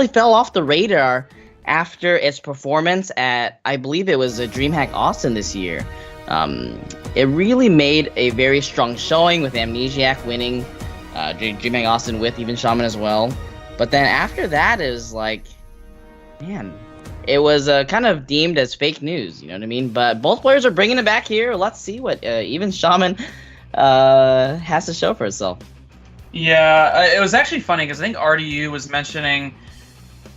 fell off the radar after its performance at, I believe it was a DreamHack Austin this year. It really made a very strong showing with Amnesiac winning, DreamHack Austin with even Shaman as well. But then after that, it was like, man, it was kind of deemed as fake news, you know what I mean? But both players are bringing it back here. Let's see what even Shaman has to show for itself. Yeah, it was actually funny because I think RDU was mentioning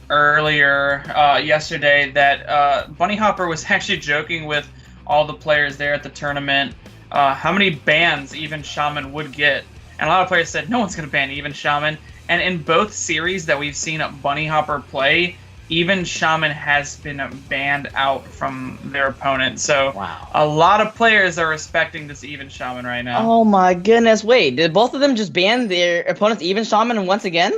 earlier yesterday that Bunny Hopper was actually joking with all the players there at the tournament how many bans even Shaman would get. And a lot of players said no one's going to ban even Shaman. And in both series that we've seen Bunny Hopper play, even Shaman has been banned out from their opponent. So wow. A lot of players are respecting this even Shaman right now. Oh my goodness, wait, did both of them just ban their opponent's even Shaman once again?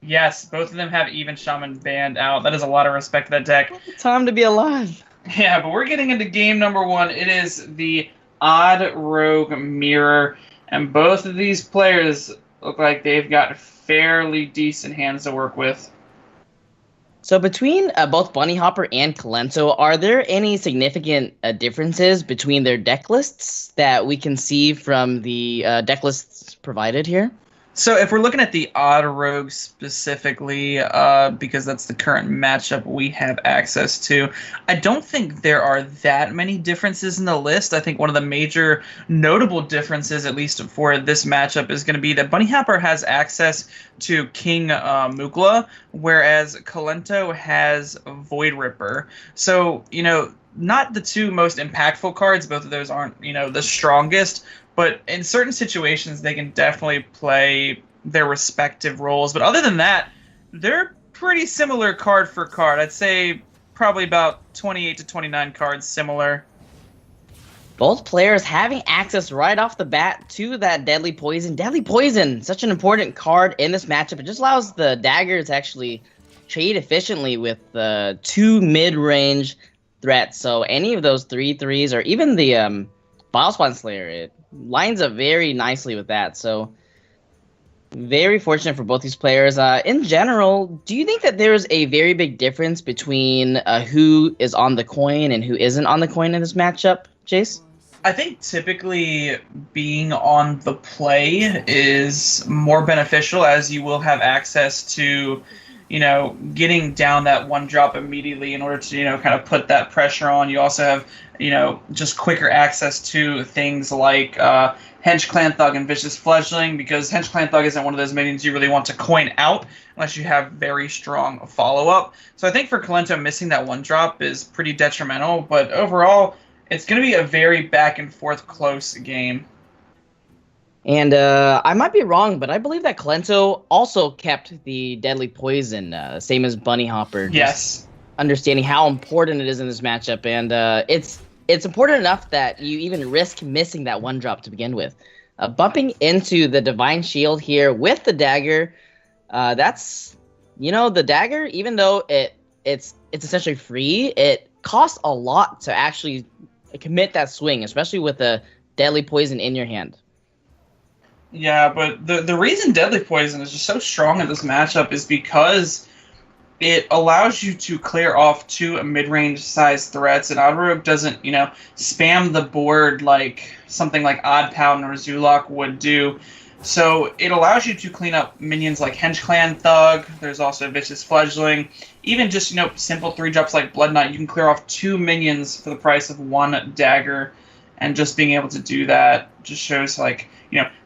Yes, both of them have even Shaman banned out. That is a lot of respect to that deck. Time to be alive. Yeah, but we're getting into game number 1. It is the Odd Rogue Mirror, and both of these players look like they've got fairly decent hands to work with. So between both Bunny Hopper and Kalento, are there any significant differences between their deck lists that we can see from the deck lists provided here? So if we're looking at the Odd Rogue specifically, because that's the current matchup we have access to, I don't think there are that many differences in the list. I think one of the major notable differences, at least for this matchup, is going to be that Bunny Hopper has access to King Mukla, whereas Kalento has Void Ripper. So, not the two most impactful cards. Both of those aren't, the strongest. But in certain situations, they can definitely play their respective roles. But other than that, they're pretty similar card for card. I'd say probably about 28 to 29 cards similar. Both players having access right off the bat to that Deadly Poison. Deadly Poison, such an important card in this matchup. It just allows the dagger to actually trade efficiently with two mid-range threats. So any of those 3/3s or even the Bilespawn Slayer, it lines up very nicely with that. So very fortunate for both these players. In general, do you think that there's a very big difference between who is on the coin and who isn't on the coin in this matchup, Chase? I think typically being on the play is more beneficial, as you will have access to, getting down that one drop immediately in order to, kind of put that pressure on. You also have, just quicker access to things like Hench Clan Thug and Vicious Fledgling, because Hench Clan Thug isn't one of those minions you really want to coin out unless you have very strong follow-up. So I think for Kalento, missing that one drop is pretty detrimental, but overall, it's going to be a very back-and-forth close game. And I might be wrong, but I believe that Kalento also kept the Deadly Poison, same as Bunny Hopper. Yes. Understanding how important it is in this matchup, and it's important enough that you even risk missing that one drop to begin with. Bumping into the Divine Shield here with the dagger, that's, the dagger, even though it's essentially free, it costs a lot to actually commit that swing, especially with the Deadly Poison in your hand. Yeah, but the reason Deadly Poison is just so strong in this matchup is because it allows you to clear off two mid-range size threats, and Odd Rogue doesn't, spam the board like something like Odd Paladin or Zulok would do. So it allows you to clean up minions like Hench Clan Thug. There's also Vicious Fledgling. Even just, simple 3-drops like Blood Knight, you can clear off 2 minions for the price of 1 dagger. And just being able to do that just shows,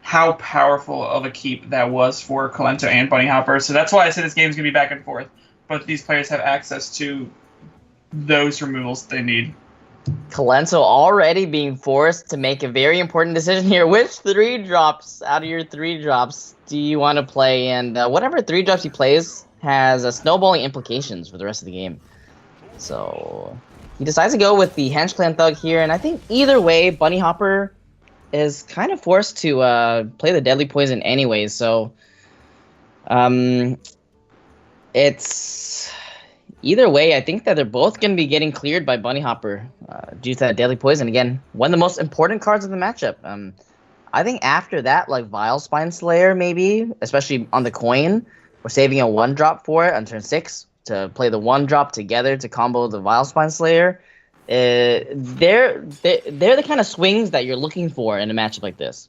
how powerful of a keep that was for Kalento and Bunny Hopper. So that's why I said this game's going to be back and forth. Both these players have access to those removals they need. Kalento already being forced to make a very important decision here. Which 3-drops out of your 3-drops do you want to play? And whatever 3-drops he plays has snowballing implications for the rest of the game. So he decides to go with the Hench Clan Thug here. And I think either way, Bunny Hopper is kind of forced to play the Deadly Poison anyways. So it's either way, I think that they're both going to be getting cleared by Bunny Hopper due to that Deadly Poison. Again, one of the most important cards of the matchup. I think after that, like Vile Spine Slayer, maybe, especially on the coin, We're saving a 1-drop for it on turn 6 to play the 1-drop together to combo the Vile Spine Slayer. They're the kind of swings that you're looking for in a matchup like this.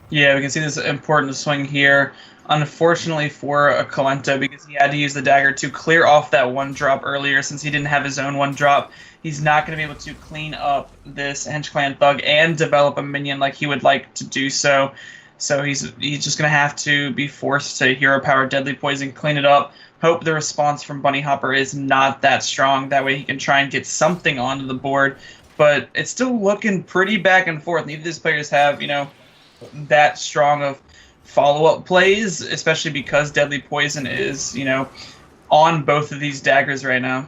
Yeah, we can see this important swing here. Unfortunately for a Kolento, because he had to use the dagger to clear off that 1-drop earlier, since he didn't have his own 1-drop, he's not going to be able to clean up this Henge Clan Thug and develop a minion like he would like to do so. So he's just going to have to be forced to Hero Power Deadly Poison, clean it up. Hope the response from Bunny Hopper is not that strong. That way he can try and get something onto the board. But it's still looking pretty back and forth. Neither of these players have, that strong of follow-up plays, especially because Deadly Poison is, on both of these daggers right now.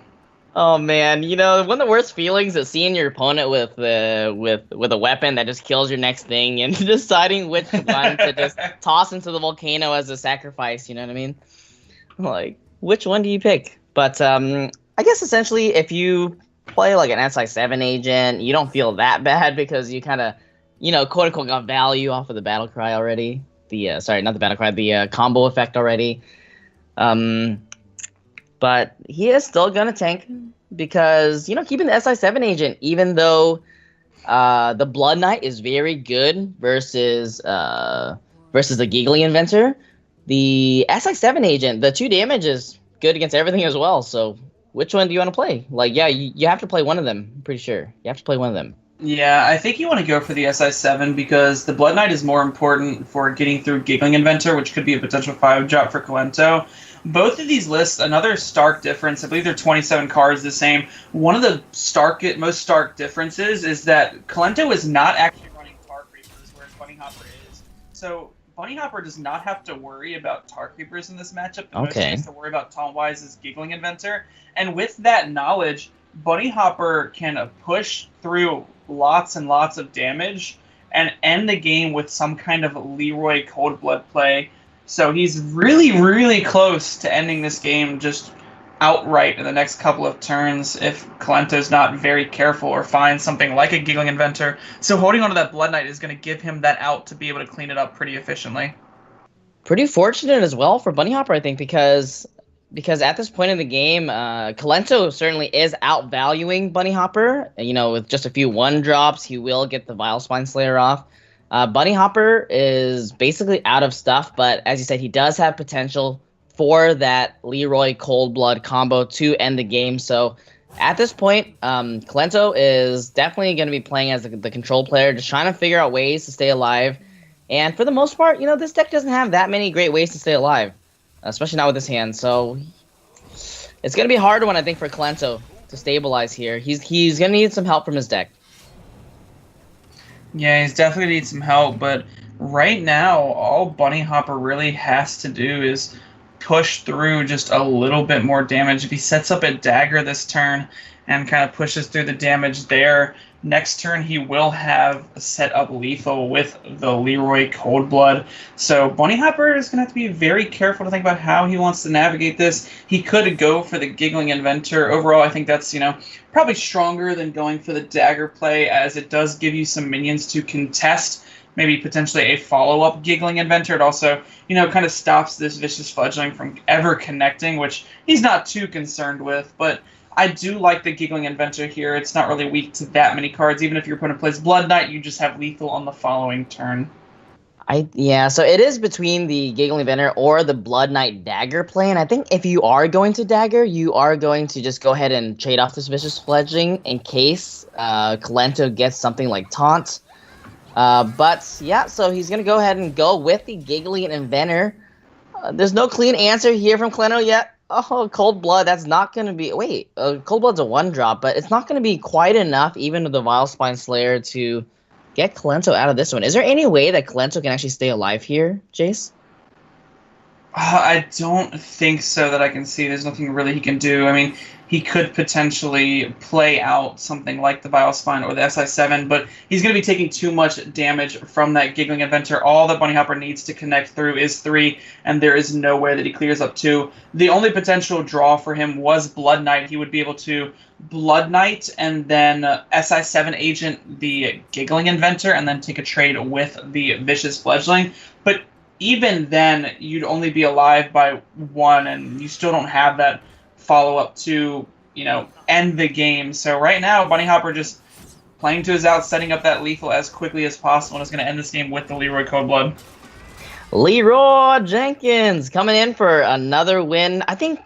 Oh man, one of the worst feelings is seeing your opponent with a weapon that just kills your next thing and deciding which one to just toss into the volcano as a sacrifice, you know what I mean? Like, which one do you pick? But I guess essentially if you play like an SI7 agent, you don't feel that bad because you kind of, quote unquote got value off of the battle cry already. Sorry, not the battle cry, the combo effect already. But he is still gonna tank because keeping the SI7 agent, even though the Blood Knight is very good versus the Giggling Inventor, the SI7 agent, the 2 damage is good against everything as well. So which one do you want to play? Like, yeah, you have to play one of them. I'm pretty sure you have to play one of them. Yeah, I think you want to go for the SI7 because the Blood Knight is more important for getting through Giggling Inventor, which could be a potential 5-drop for Kolento. Both of these lists, another stark difference, I believe they're 27 cards the same. One of the most stark differences is that Kolento is not actually running Tar Creepers, whereas Bunny Hopper is. So Bunny Hopper does not have to worry about Tar Creepers in this matchup. The most he has to worry about taunt-wise is Giggling Inventor. And with that knowledge, Bunny Hopper can push through lots and lots of damage and end the game with some kind of Leroy Coldblood play. So he's really, really close to ending this game just outright in the next couple of turns if Kolento's not very careful or finds something like a Giggling Inventor. So holding onto that Blood Knight is going to give him that out to be able to clean it up pretty efficiently. Pretty fortunate as well for Bunny Hopper, I think, because at this point in the game, Kolento certainly is outvaluing Bunny Hopper. With just a few 1-drops, he will get the Vile Spine Slayer off. Bunny Hopper is basically out of stuff, but as you said, he does have potential for that Leroy Coldblood combo to end the game. So at this point, Kolento is definitely going to be playing as the control player, just trying to figure out ways to stay alive. And for the most part, this deck doesn't have that many great ways to stay alive, especially not with his hand. So it's going to be a hard one, I think, for Kolento to stabilize here. He's going to need some help from his deck. Yeah, he's definitely need some help, but right now, all Bunny Hopper really has to do is push through just a little bit more damage. If he sets up a dagger this turn and kind of pushes through the damage there, next turn he will have set up lethal with the Leroy Coldblood. So Bunny Hopper is going to have to be very careful to think about how he wants to navigate this. He could go for the Giggling Inventor. Overall, I think that's, probably stronger than going for the dagger play, as it does give you some minions to contest, maybe potentially a follow-up Giggling Inventor. It also, kind of stops this Vicious Fledgling from ever connecting, which he's not too concerned with, but I do like the Giggling Inventor here. It's not really weak to that many cards. Even if your opponent plays Blood Knight, you just have lethal on the following turn. So it is between the Giggling Inventor or the Blood Knight dagger play, and I think if you are going to dagger, you are going to just go ahead and trade off this Vicious Fledgling in case Kolento gets something like Taunt. But yeah, so he's going to go ahead and go with the Giggling Inventor. There's no clean answer here from Kolento yet. Oh, Cold Blood, that's not going to be... Wait, Cold Blood's a 1-drop, but it's not going to be quite enough, even with the Vile Spine Slayer, to get Kolento out of this one. Is there any way that Kolento can actually stay alive here, Jace? I don't think so that I can see. There's nothing really he can do. I mean, he could potentially play out something like the Vile Spine or the SI7, but he's going to be taking too much damage from that Giggling Inventor. All that Bunny Hopper needs to connect through is 3, and there is no way that he clears up 2. The only potential draw for him was Blood Knight. He would be able to Blood Knight and then SI7 agent the Giggling Inventor and then take a trade with the Vicious Fledgling. But even then you'd only be alive by 1, and you still don't have that follow-up to, end the game. So right now, Bunny Hopper just playing to his out, setting up that lethal as quickly as possible, and is going to end this game with the Leroy Codeblood. Leroy Jenkins coming in for another win. I think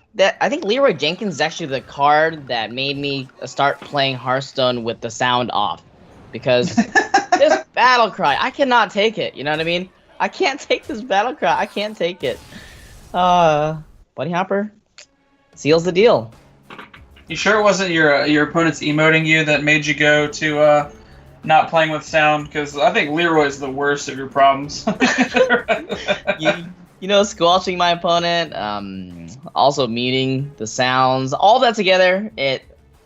Leroy Jenkins is actually the card that made me start playing Hearthstone with the sound off, because this battle cry, I cannot take it. You know what I mean? I can't take this battle cry. I can't take it. Bunny Hopper seals the deal. You sure it wasn't your opponent's emoting you that made you go to not playing with sound? Because I think Leroy's the worst of your problems. Squelching my opponent, also muting the sounds, all that together, it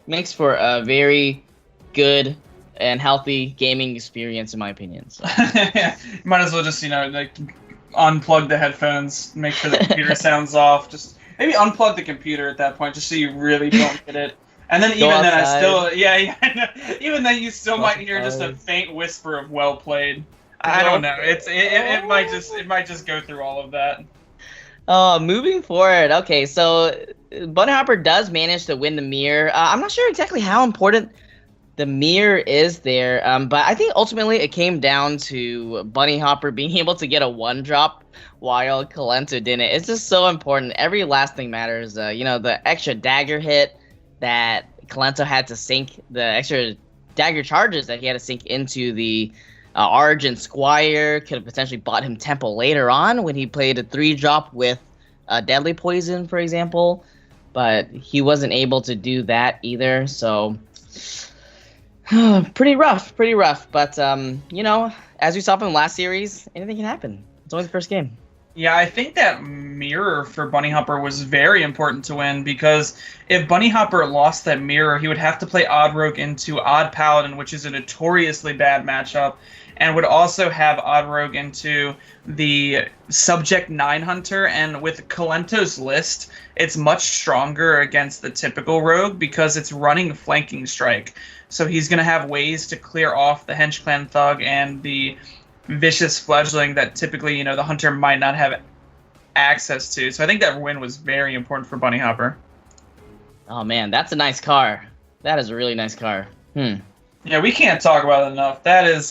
makes for a very good and healthy gaming experience, in my opinion. So. Yeah, you might as well just unplug the headphones, make sure the computer sounds off. Just maybe unplug the computer at that point, just so you really don't get it. And then even then you still might hear just a faint whisper of "well played." I don't know. It might just go through all of that. Moving forward. Okay, so Bunny Hopper does manage to win the mirror. I'm not sure exactly how important the mirror is there, but I think ultimately it came down to Bunny Hopper being able to get a 1-drop while Kolento didn't. It's just so important. Every last thing matters. The extra dagger hit that Kolento had to sink, the extra dagger charges that he had to sink into the Origin Squire could have potentially bought him Temple later on when he played a 3-drop with Deadly Poison, for example. But he wasn't able to do that either, so pretty rough. But, as we saw from the last series, anything can happen. It's only the first game. Yeah, I think that mirror for Bunny Hopper was very important to win, because if Bunny Hopper lost that mirror, he would have to play Odd Rogue into Odd Paladin, which is a notoriously bad matchup, and would also have Odd Rogue into the Subject 9 Hunter, and with Kolento's list, it's much stronger against the typical Rogue because it's running Flanking Strike. So he's going to have ways to clear off the Hench Clan Thug and the Vicious Fledgling that typically, the Hunter might not have access to. So I think that win was very important for Bunny Hopper. Oh man, that's a nice car. That is a really nice car. Yeah, we can't talk about it enough. That's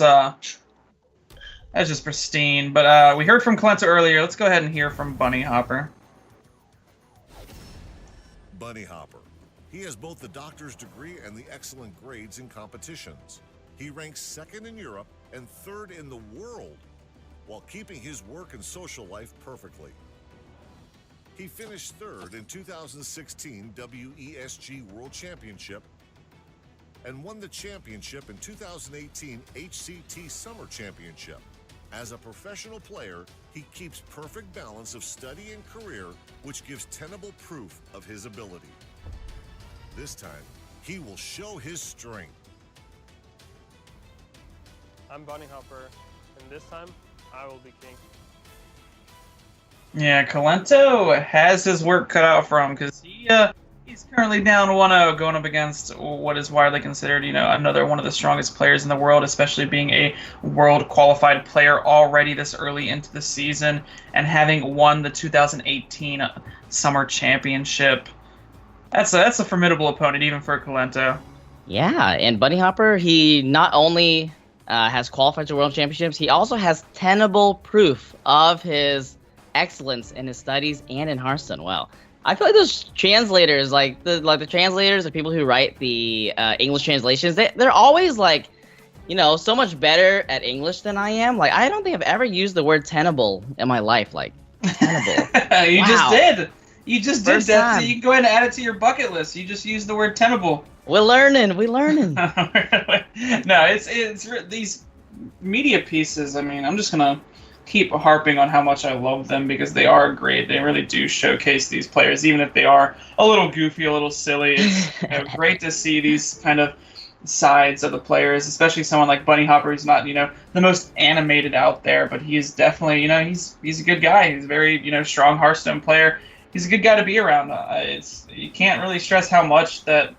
just pristine. But we heard from Kolento earlier. Let's go ahead and hear from Bunny Hopper. Bunny Hopper. He has both the doctor's degree and the excellent grades in competitions. He ranks 2nd in Europe and 3rd in the world, while keeping his work and social life perfectly. He finished 3rd in 2016 WESG World Championship and won the championship in 2018 HCT Summer Championship. As a professional player, he keeps perfect balance of study and career, which gives tenable proof of his ability. This time, he will show his strength. I'm Bunny Hopper, and this time, I will be king. Yeah, Kolento has his work cut out for him, because he's currently down 1-0, going up against what is widely considered, another one of the strongest players in the world, especially being a world qualified player already this early into the season, and having won the 2018 Summer Championship. That's a formidable opponent, even for Kolento. Yeah, and Bunny Hopper, he not only has qualified to World Championships, he also has tenable proof of his excellence in his studies and in Hearthstone. Wow. I feel like those translators, like the translators, the people who write the English translations, they're always so much better at English than I am. Like, I don't think I've ever used the word tenable in my life. Like, tenable. You just did. You just did that. So you can go ahead and add it to your bucket list. You just used the word tenable. We're learning. No, it's these media pieces. I mean, I'm just gonna keep harping on how much I love them, because they are great. They really do showcase these players, even if they are a little goofy, a little silly. It's great to see these kind of sides of the players, especially someone like Bunny Hopper, who's not the most animated out there, but he's definitely he's a good guy. He's a very strong Hearthstone player. He's a good guy to be around. You can't really stress how much that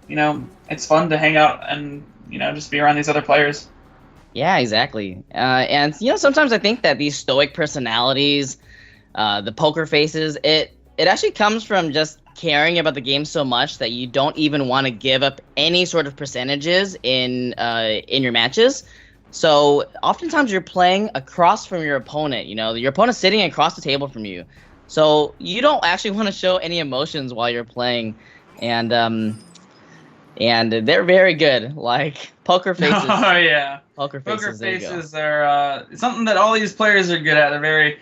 it's fun to hang out and just be around these other players. Yeah, exactly. And sometimes I think that these stoic personalities, the poker faces, it actually comes from just caring about the game so much that you don't even want to give up any sort of percentages in your matches. So oftentimes you're playing across from your opponent. Your opponent's sitting across the table from you, so you don't actually want to show any emotions while you're playing, and they're very good. Like poker faces. Oh yeah, Poker faces. Poker There you go. faces are something that all these players are good at. They're very,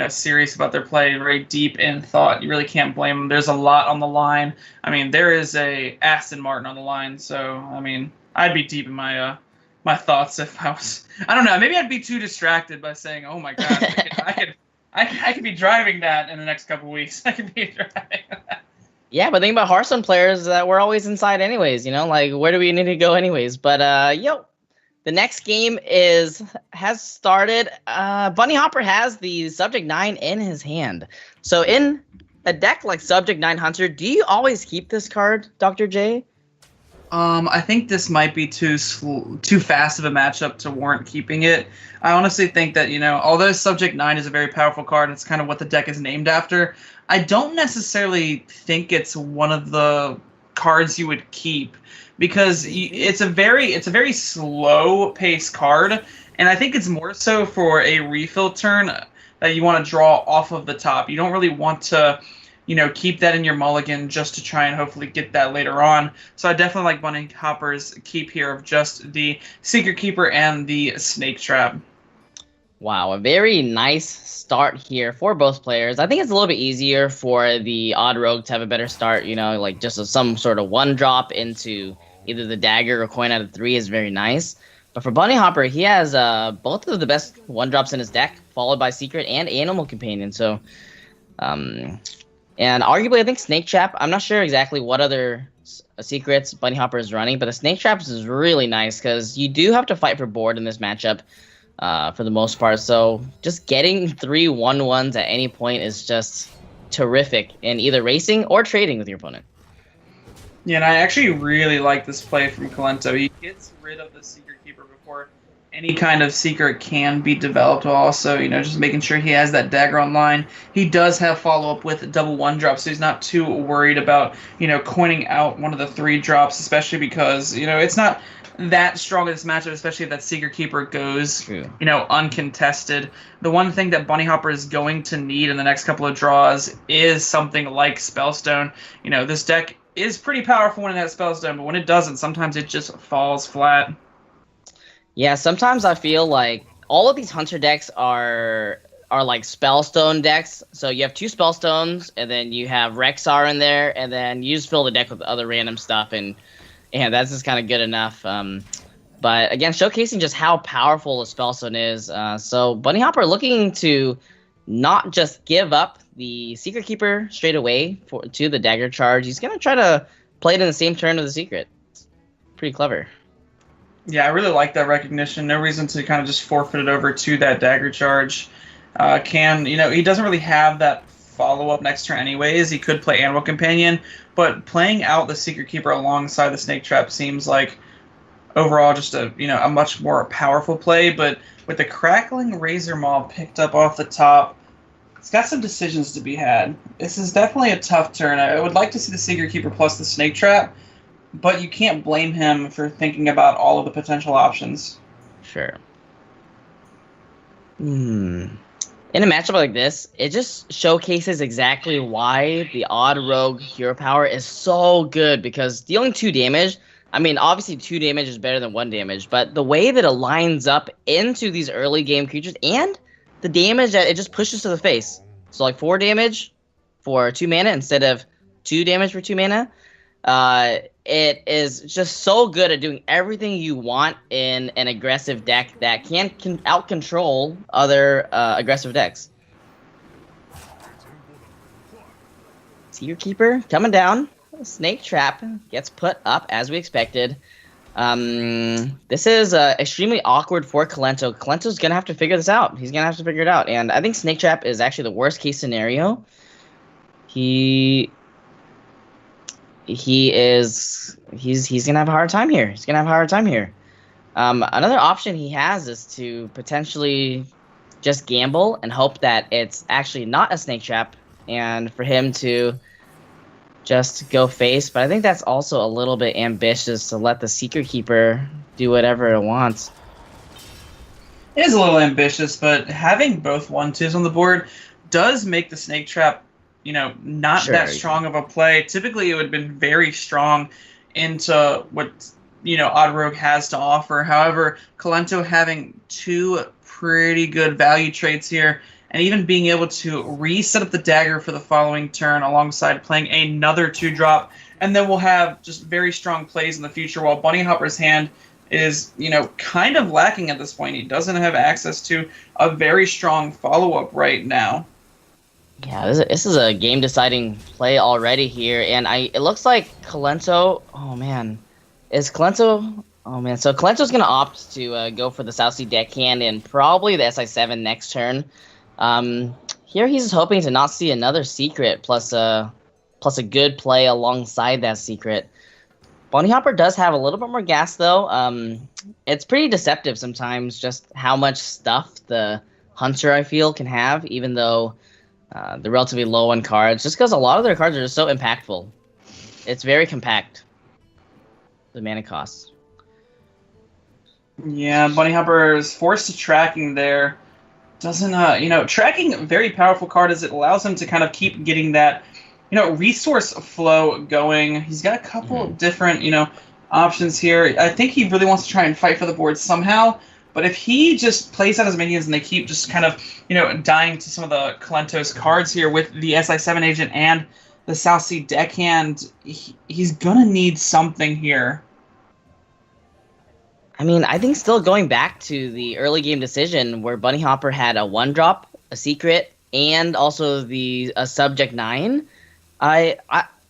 serious about their play, very deep in thought. You really can't blame them. There's a lot on the line. I mean, there is a Aston Martin on the line, so I mean, I'd be deep in my my thoughts if I was. I don't know. Maybe I'd be too distracted by saying, "Oh my gosh, I could be driving that in the next couple weeks. I could be driving that." Yeah, but think about Hearthstone players that we're always inside anyways, like where do we need to go anyways? But the next game has started. Bunny Hopper has the Subject 9 in his hand. So in a deck like Subject 9 Hunter, do you always keep this card, Dr. J? I think this might be too fast of a matchup to warrant keeping it. I honestly think that, although Subject 9 is a very powerful card, and it's kind of what the deck is named after, I don't necessarily think it's one of the cards you would keep because it's a very slow paced card, and I think it's more so for a refill turn that you want to draw off of the top. You don't really want to keep that in your mulligan just to try and hopefully get that later on. So I definitely like Bunny Hopper's keep here of just the Secret Keeper and the Snake Trap. Wow, a very nice start here for both players. I think it's a little bit easier for the Odd Rogue to have a better start, like just some sort of one drop into either the dagger or coin out of 3 is very nice. But for Bunny Hopper, he has both of the best one drops in his deck, followed by Secret and Animal Companion. So, and arguably, I think Snake Trap, I'm not sure exactly what other secrets Bunny Hopper is running, but the Snake Traps is really nice because you do have to fight for board in this matchup for the most part. So just getting 3 1/1s at any point is just terrific in either racing or trading with your opponent. Yeah, and I actually really like this play from Kalento. He gets rid of the Secret Keeper before any kind of secret can be developed. Also, just making sure he has that dagger online. He does have follow-up with double 1-drop, so he's not too worried about, coining out one of the 3 drops, especially because, it's not that strong in this matchup, especially if that Secret Keeper goes, uncontested. The one thing that Bunny Hopper is going to need in the next couple of draws is something like Spellstone. This deck is pretty powerful when it has Spellstone, but when it doesn't, sometimes it just falls flat. Yeah, sometimes I feel like all of these Hunter decks are like Spellstone decks. So you have 2 Spellstones, and then you have Rexar in there, and then you just fill the deck with other random stuff, and that's just kind of good enough. But again, showcasing just how powerful a Spellstone is. So Bunny Hopper looking to not just give up the Secret Keeper straight away to the Dagger Charge. He's going to try to play it in the same turn of the Secret. It's pretty clever. Yeah, I really like that recognition. No reason to kind of just forfeit it over to that Dagger Charge. He doesn't really have that follow-up next turn anyways. He could play Animal Companion, but playing out the Secret Keeper alongside the Snake Trap seems like overall just a much more powerful play. But with the Crackling Razor Maw picked up off the top, it's got some decisions to be had. This is definitely a tough turn. I would like to see the Secret Keeper plus the Snake Trap, but you can't blame him for thinking about all of the potential options. Sure. In a matchup like this, it just showcases exactly why the Odd Rogue hero power is so good, because dealing 2 damage, I mean, obviously 2 damage is better than 1 damage, but the way that it lines up into these early game creatures and the damage that it just pushes to the face. So like 4 damage for 2 mana instead of 2 damage for 2 mana. It is just so good at doing everything you want in an aggressive deck that can out-control other aggressive decks. Secret Keeper coming down. Snake Trap gets put up as we expected. This is extremely awkward for Kalento. Kalento's going to have to figure this out. He's going to have to figure it out. And I think Snake Trap is actually the worst case scenario. He's gonna have a hard time here. Another option he has is to potentially just gamble and hope that it's actually not a snake trap, and for him to just go face. But I think that's also a little bit ambitious to let the Secret Keeper do whatever it wants. It is a little ambitious, but having both 1-2s on the board does make the snake trap, not Sure. that strong of a play. Typically, it would have been very strong into what Odd Rogue has to offer. However, Colento having two pretty good value traits here, and even being able to reset up the dagger for the following turn alongside playing another 2-drop, and then we'll have just very strong plays in the future, while Bunny Hopper's hand is, kind of lacking at this point. He doesn't have access to a very strong follow-up right now. Yeah, this is a game-deciding play already here, and it looks like Colento. Oh man, is Colento? Oh man, so Colento's gonna opt to go for the South Sea Deckhand and probably the SI7 next turn. Here he's hoping to not see another secret plus a good play alongside that secret. Bunny Hopper does have a little bit more gas though. It's pretty deceptive sometimes just how much stuff the Hunter I feel can have, even though they're relatively low on cards, just because a lot of their cards are just so impactful. It's very compact, the mana costs. Yeah, Bunny Hopper is forced to tracking there. Doesn't, tracking a very powerful card as it allows him to kind of keep getting that, resource flow going. He's got a couple of different, options here. I think he really wants to try and fight for the board somehow, but if he just plays out his minions and they keep just kind of, dying to some of the Colento's cards here with the SI7 agent and the South Sea Deckhand, he's gonna need something here. I mean, I think still going back to the early game decision where Bunny Hopper had a 1-drop, a secret, and also a subject 9. I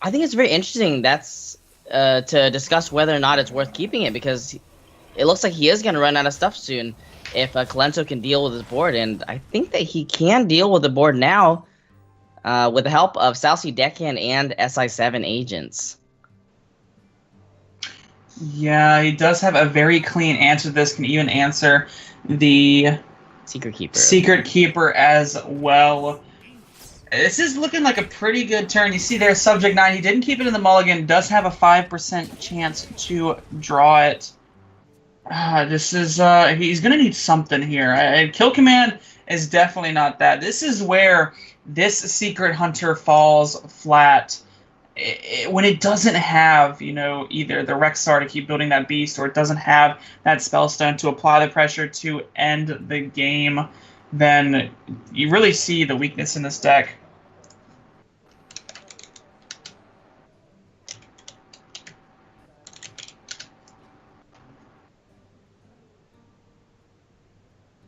think it's very interesting. That's to discuss whether or not it's worth keeping it, because it looks like he is going to run out of stuff soon if Colento can deal with his board, and I think that he can deal with the board now with the help of South Sea Deckhand and SI7 agents. Yeah, he does have a very clean answer to this. Can even answer the Secret Keeper as well. This is looking like a pretty good turn. You see there, subject 9. He didn't keep it in the mulligan. Does have a 5% chance to draw it. This is he's gonna need something here. Kill command is definitely not that. This is where this secret hunter falls flat. When it doesn't have, either the Rexar to keep building that beast, or it doesn't have that Spellstone to apply the pressure to end the game, then you really see the weakness in this deck.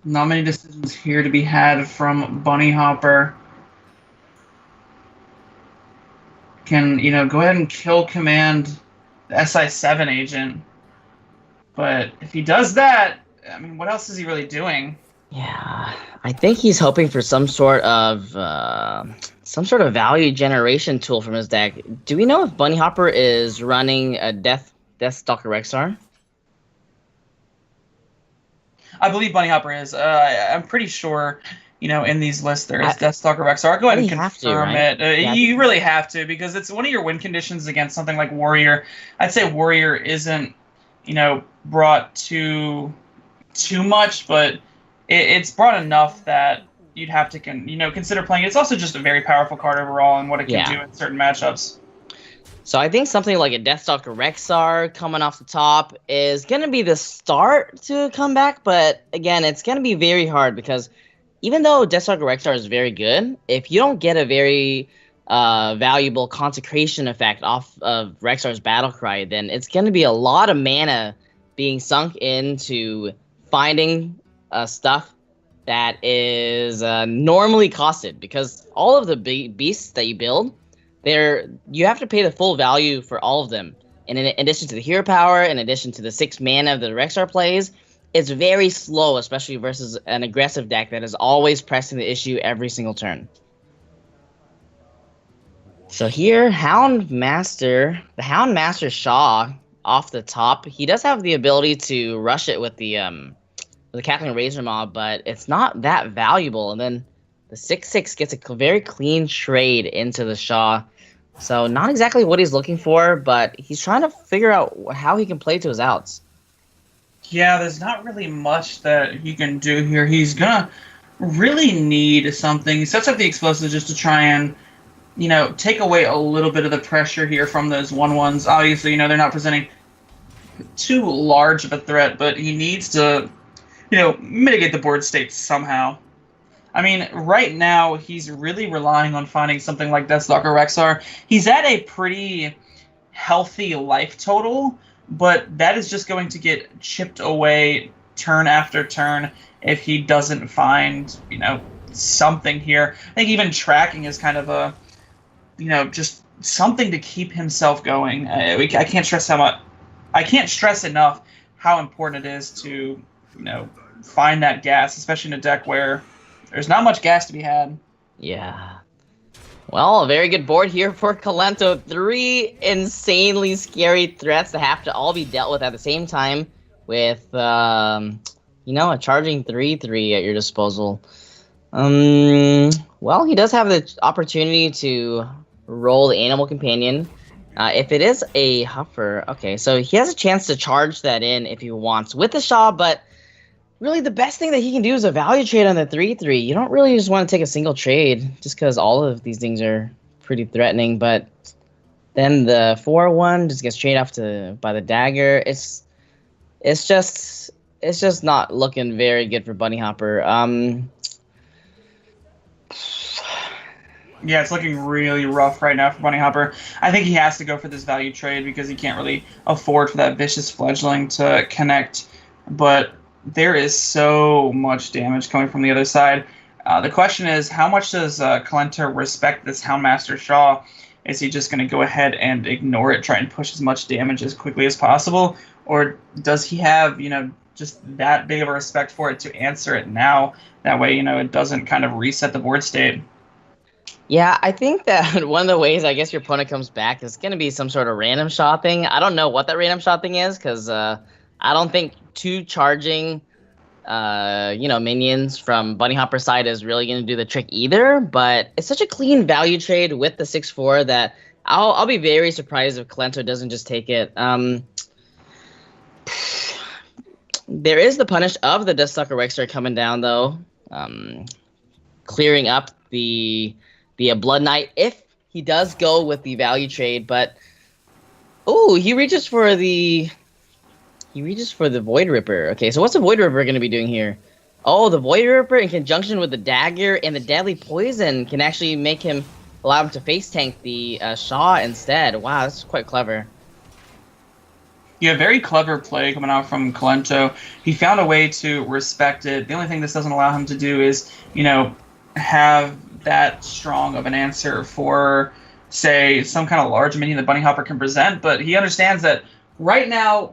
Not many decisions here to be had from Bunny Hopper. Can, go ahead and kill command the SI7 agent. But if he does that, I mean, what else is he really doing? Yeah, I think he's hoping for some sort of value generation tool from his deck. Do we know if Bunny Hopper is running a Deathstalker Rexar? I believe Bunny Hopper is. I'm pretty sure, in these lists there is Deathstalker Rexar. I'll go ahead and confirm it. You really have to, because it's one of your win conditions against something like Warrior. I'd say Warrior isn't, brought too much, but it's brought enough that you'd have to consider playing it. It's also just a very powerful card overall and what it can do in certain matchups. So I think something like a Deathstalker Rexar coming off the top is going to be the start to come back, but again, it's going to be very hard, because even though Deathstalker Rexar is very good, if you don't get a very valuable consecration effect off of Rexar's Battlecry, then it's going to be a lot of mana being sunk into finding stuff that is normally costed, because all of the beasts that you build, you have to pay the full value for all of them. And in addition to the hero power, in addition to the 6 mana that the Rexar plays, it's very slow, especially versus an aggressive deck that is always pressing the issue every single turn. So here, the Houndmaster Shaw off the top. He does have the ability to rush it with the Cackling Razor Maw, but it's not that valuable. And then the 6/6 gets a very clean trade into the Shaw. So not exactly what he's looking for, but he's trying to figure out how he can play to his outs. Yeah, there's not really much that he can do here. He's gonna really need something. He sets up the explosives just to try and, take away a little bit of the pressure here from those 1/1s. Obviously, they're not presenting too large of a threat, but he needs to, mitigate the board state somehow. I mean, right now, he's really relying on finding something like Deathstalker Rexar. He's at a pretty healthy life total, but that is just going to get chipped away turn after turn if he doesn't find, something here. I think even tracking is kind of a, just something to keep himself going. I can't stress enough how important it is to, find that gas, especially in a deck where there's not much gas to be had. Yeah. Well, a very good board here for Kolento. 3 insanely scary threats that have to all be dealt with at the same time with, a charging 3/3 at your disposal. Well, he does have the opportunity to roll the Animal Companion. If it is a Huffer, okay, so he has a chance to charge that in if he wants with the Shaw, but really the best thing that he can do is a value trade on the 3/3. You don't really just want to take a single trade just because all of these things are pretty threatening, but then the 4/1 just gets traded off by the dagger. It's just not looking very good for Bunny Hopper. Yeah, it's looking really rough right now for Bunny Hopper. I think he has to go for this value trade because he can't really afford for that Vicious Fledgling to connect. But there is so much damage coming from the other side. The question is, how much does Kolento respect this Houndmaster Shaw? Is he just going to go ahead and ignore it, try and push as much damage as quickly as possible? Or does he have, just that big of a respect for it to answer it now? That way, it doesn't kind of reset the board state. Yeah, I think that one of the ways I guess your opponent comes back is going to be some sort of random shot thing. I don't know what that random shot thing is because I don't think 2 charging, minions from Bunny Hopper's side is really going to do the trick either. But it's such a clean value trade with the 6/4 that I'll be very surprised if Kolento doesn't just take it. There is the punish of the Deathstalker Rexar coming down though, clearing up the Blood Knight if he does go with the value trade, but he reaches for the Void Ripper. Okay, so what's the Void Ripper going to be doing here? Oh, the Void Ripper in conjunction with the dagger and the deadly poison can actually allow him to face tank the Shaw instead. Wow, that's quite clever. Yeah, very clever play coming out from Kolento. He found a way to respect it. The only thing this doesn't allow him to do is, have that strong of an answer for, say, some kind of large minion that Bunny Hopper can present, but he understands that right now,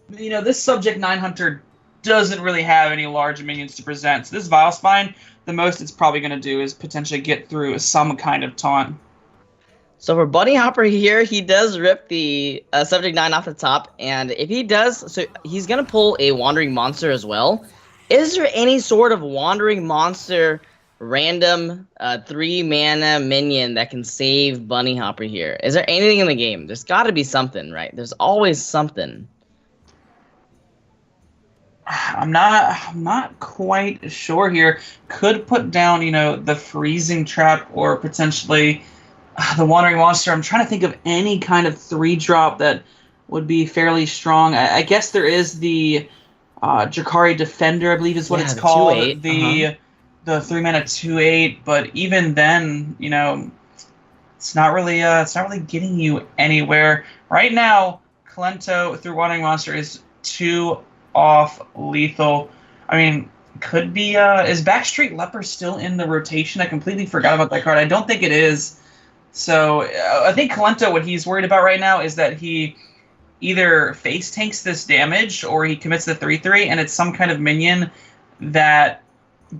this Subject 9 Hunter doesn't really have any large minions to present. So this Vile Spine, the most it's probably going to do is potentially get through some kind of taunt. So for Bunny Hopper here, he does rip the Subject 9 off the top, and if he does, so he's going to pull a Wandering Monster as well. Is there any sort of Wandering Monster random 3-mana minion that can save Bunny Hopper here? Is there anything in the game? There's got to be something, right? There's always something. I'm not quite sure here. Could put down, the Freezing Trap or potentially the Wandering Monster. I'm trying to think of any kind of 3-drop that would be fairly strong. I guess there is the Drakari Defender, I believe is what it's called. 2/8. The 3-mana 2/8, but even then, it's not really getting you anywhere. Right now, Kolento through Wandering Monster is 2 off lethal. I mean, could be is Backstreet Leper still in the rotation? I completely forgot about that card. I don't think it is. So I think Kolento, what he's worried about right now is that he either face tanks this damage or he commits the 3/3 and it's some kind of minion that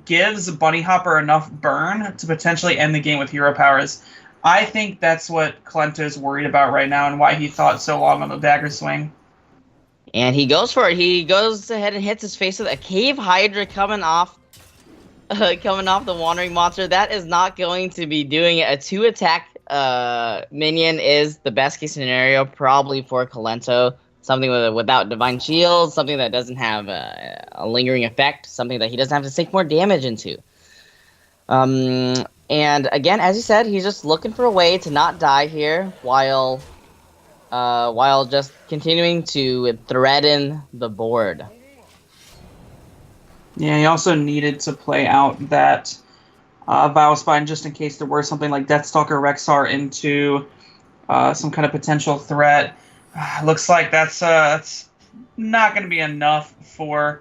gives Bunny Hopper enough burn to potentially end the game with hero powers. I think that's what Kolento is worried about right now and why he thought so long on the dagger swing. And he goes for it. He goes ahead and hits his face with a Cave Hydra coming off the Wandering Monster. That is not going to be doing it. A 2-attack minion is the best case scenario probably for Kalento. Something without Divine Shield, something that doesn't have a lingering effect, something that he doesn't have to sink more damage into. And again, as you said, he's just looking for a way to not die here while just continuing to threaten the board. Yeah, he also needed to play out that Vilepspine just in case there were something like Deathstalker Rexar into some kind of potential threat. Looks like that's not going to be enough for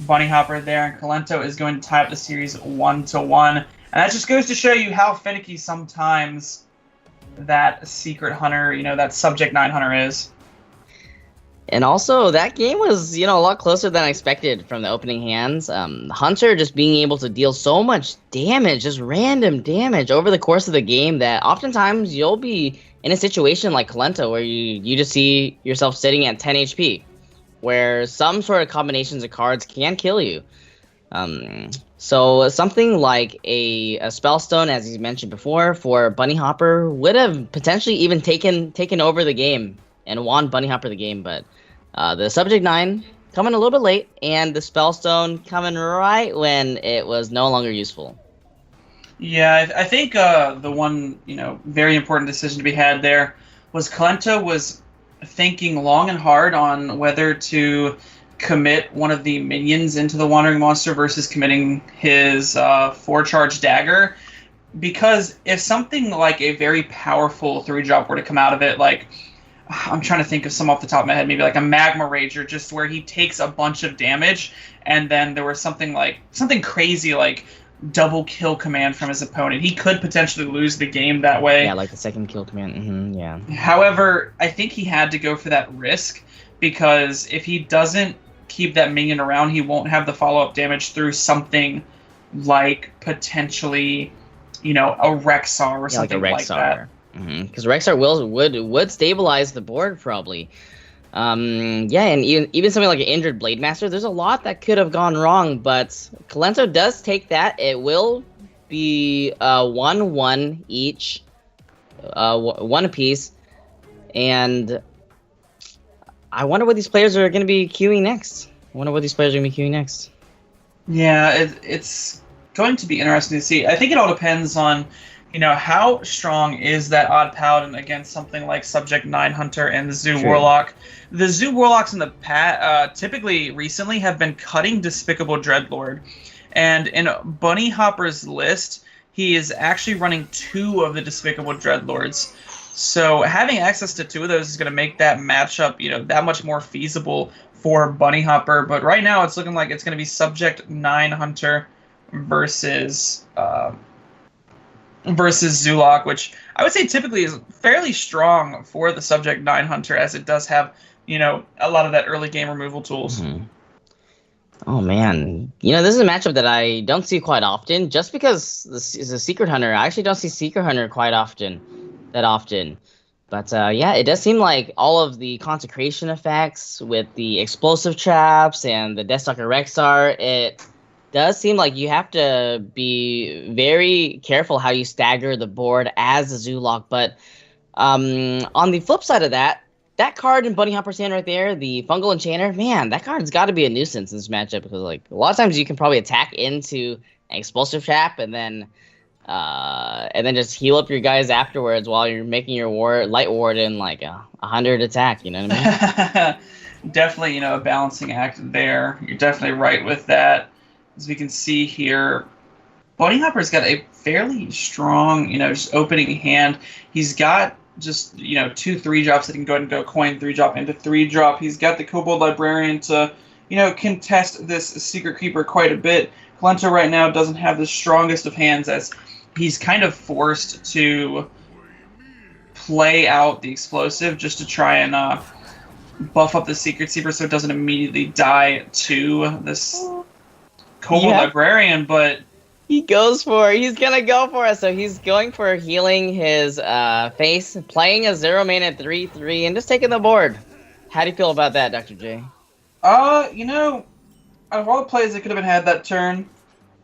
Bunny Hopper there, and Kalento is going to tie up the series 1-1. And that just goes to show you how finicky sometimes that Secret Hunter, that Subject 9 Hunter is. And also, that game was, a lot closer than I expected from the opening hands. Hunter just being able to deal so much damage, just random damage over the course of the game that oftentimes you'll be in a situation like Kalento where you just see yourself sitting at 10 HP, where some sort of combinations of cards can kill you. So something like a Spellstone, as you mentioned before, for Bunny Hopper would have potentially even taken over the game and won Bunny Hopper the game, but the Subject 9 coming a little bit late, and the Spellstone coming right when it was no longer useful. Yeah, I think the one, very important decision to be had there was Kalento was thinking long and hard on whether to commit one of the minions into the Wandering Monster versus committing his 4-charge dagger. Because if something like a very powerful 3-drop were to come out of it, like, I'm trying to think of some off the top of my head, maybe like a Magma Rager, just where he takes a bunch of damage, and then there was something crazy like double kill command from his opponent. He could potentially lose the game that way. Yeah, like the second kill command. Yeah. However, I think he had to go for that risk, because if he doesn't keep that minion around, he won't have the follow-up damage through something like potentially, a Rexar or something like that. Because Rexar would stabilize the board probably. And even something like an injured Blade Master, there's a lot that could have gone wrong, but Kalento does take that. It will be 1-1 each, 1 apiece, and I wonder what these players are going to be queuing next. Yeah, it's going to be interesting to see. I think it all depends on how strong is that Odd Paladin against something like Subject 9 Hunter and the Zoo Warlock. The Zoo Warlocks in the typically recently have been cutting Despicable Dreadlord. And in Bunny Hopper's list, he is actually running 2 of the Despicable Dreadlords. So having access to 2 of those is going to make that matchup, that much more feasible for Bunny Hopper. But right now it's looking like it's going to be Subject 9 Hunter versus Zulok, which I would say typically is fairly strong for the Subject 9 Hunter, as it does have, a lot of that early game removal tools. Mm-hmm. Oh, man. This is a matchup that I don't see quite often, just because this is a Secret Hunter. I actually don't see Secret Hunter that often. But, it does seem like all of the Consecration effects with the Explosive Traps and the Deathstalker Rexar, it does seem like you have to be very careful how you stagger the board as a Zulok. But on the flip side of that card in Bunny Hopper's hand right there, the Fungal Enchanter, man, that card's got to be a nuisance in this matchup, because a lot of times you can probably attack into an Explosive Trap and then just heal up your guys afterwards while you're making your Light Warden like a 100 attack. You know what I mean? Definitely, a balancing act there. You're definitely right with that. As we can see here, Bunny Hopper's got a fairly strong, just opening hand. He's got just, 2 3-drops that can go ahead and go coin 3-drop into 3-drop. He's got the Kobold Librarian to, contest this Secret Keeper quite a bit. Kalento right now doesn't have the strongest of hands, as he's kind of forced to play out the Explosive just to try and buff up the Secret Keeper so it doesn't immediately die to this Kobold Librarian, but he's gonna go for it. So he's going for healing his face, playing a 0 mana 3/3, and just taking the board. How do you feel about that, Dr. J? You know, out of all the plays that could have been had that turn,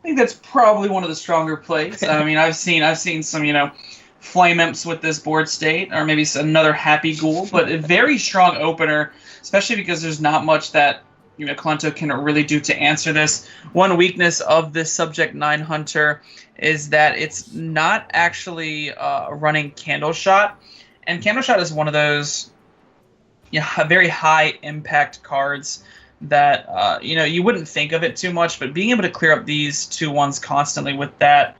I think that's probably one of the stronger plays. I mean, I've seen some, flame imps with this board state, or maybe another happy ghoul, but a very strong opener, especially because there's not much that Kolento can really do to answer this. One weakness of this Subject 9 Hunter is that it's not actually running Candle Shot, and Candle Shot is one of those very high impact cards that you wouldn't think of it too much, but being able to clear up these 2/1s constantly with that,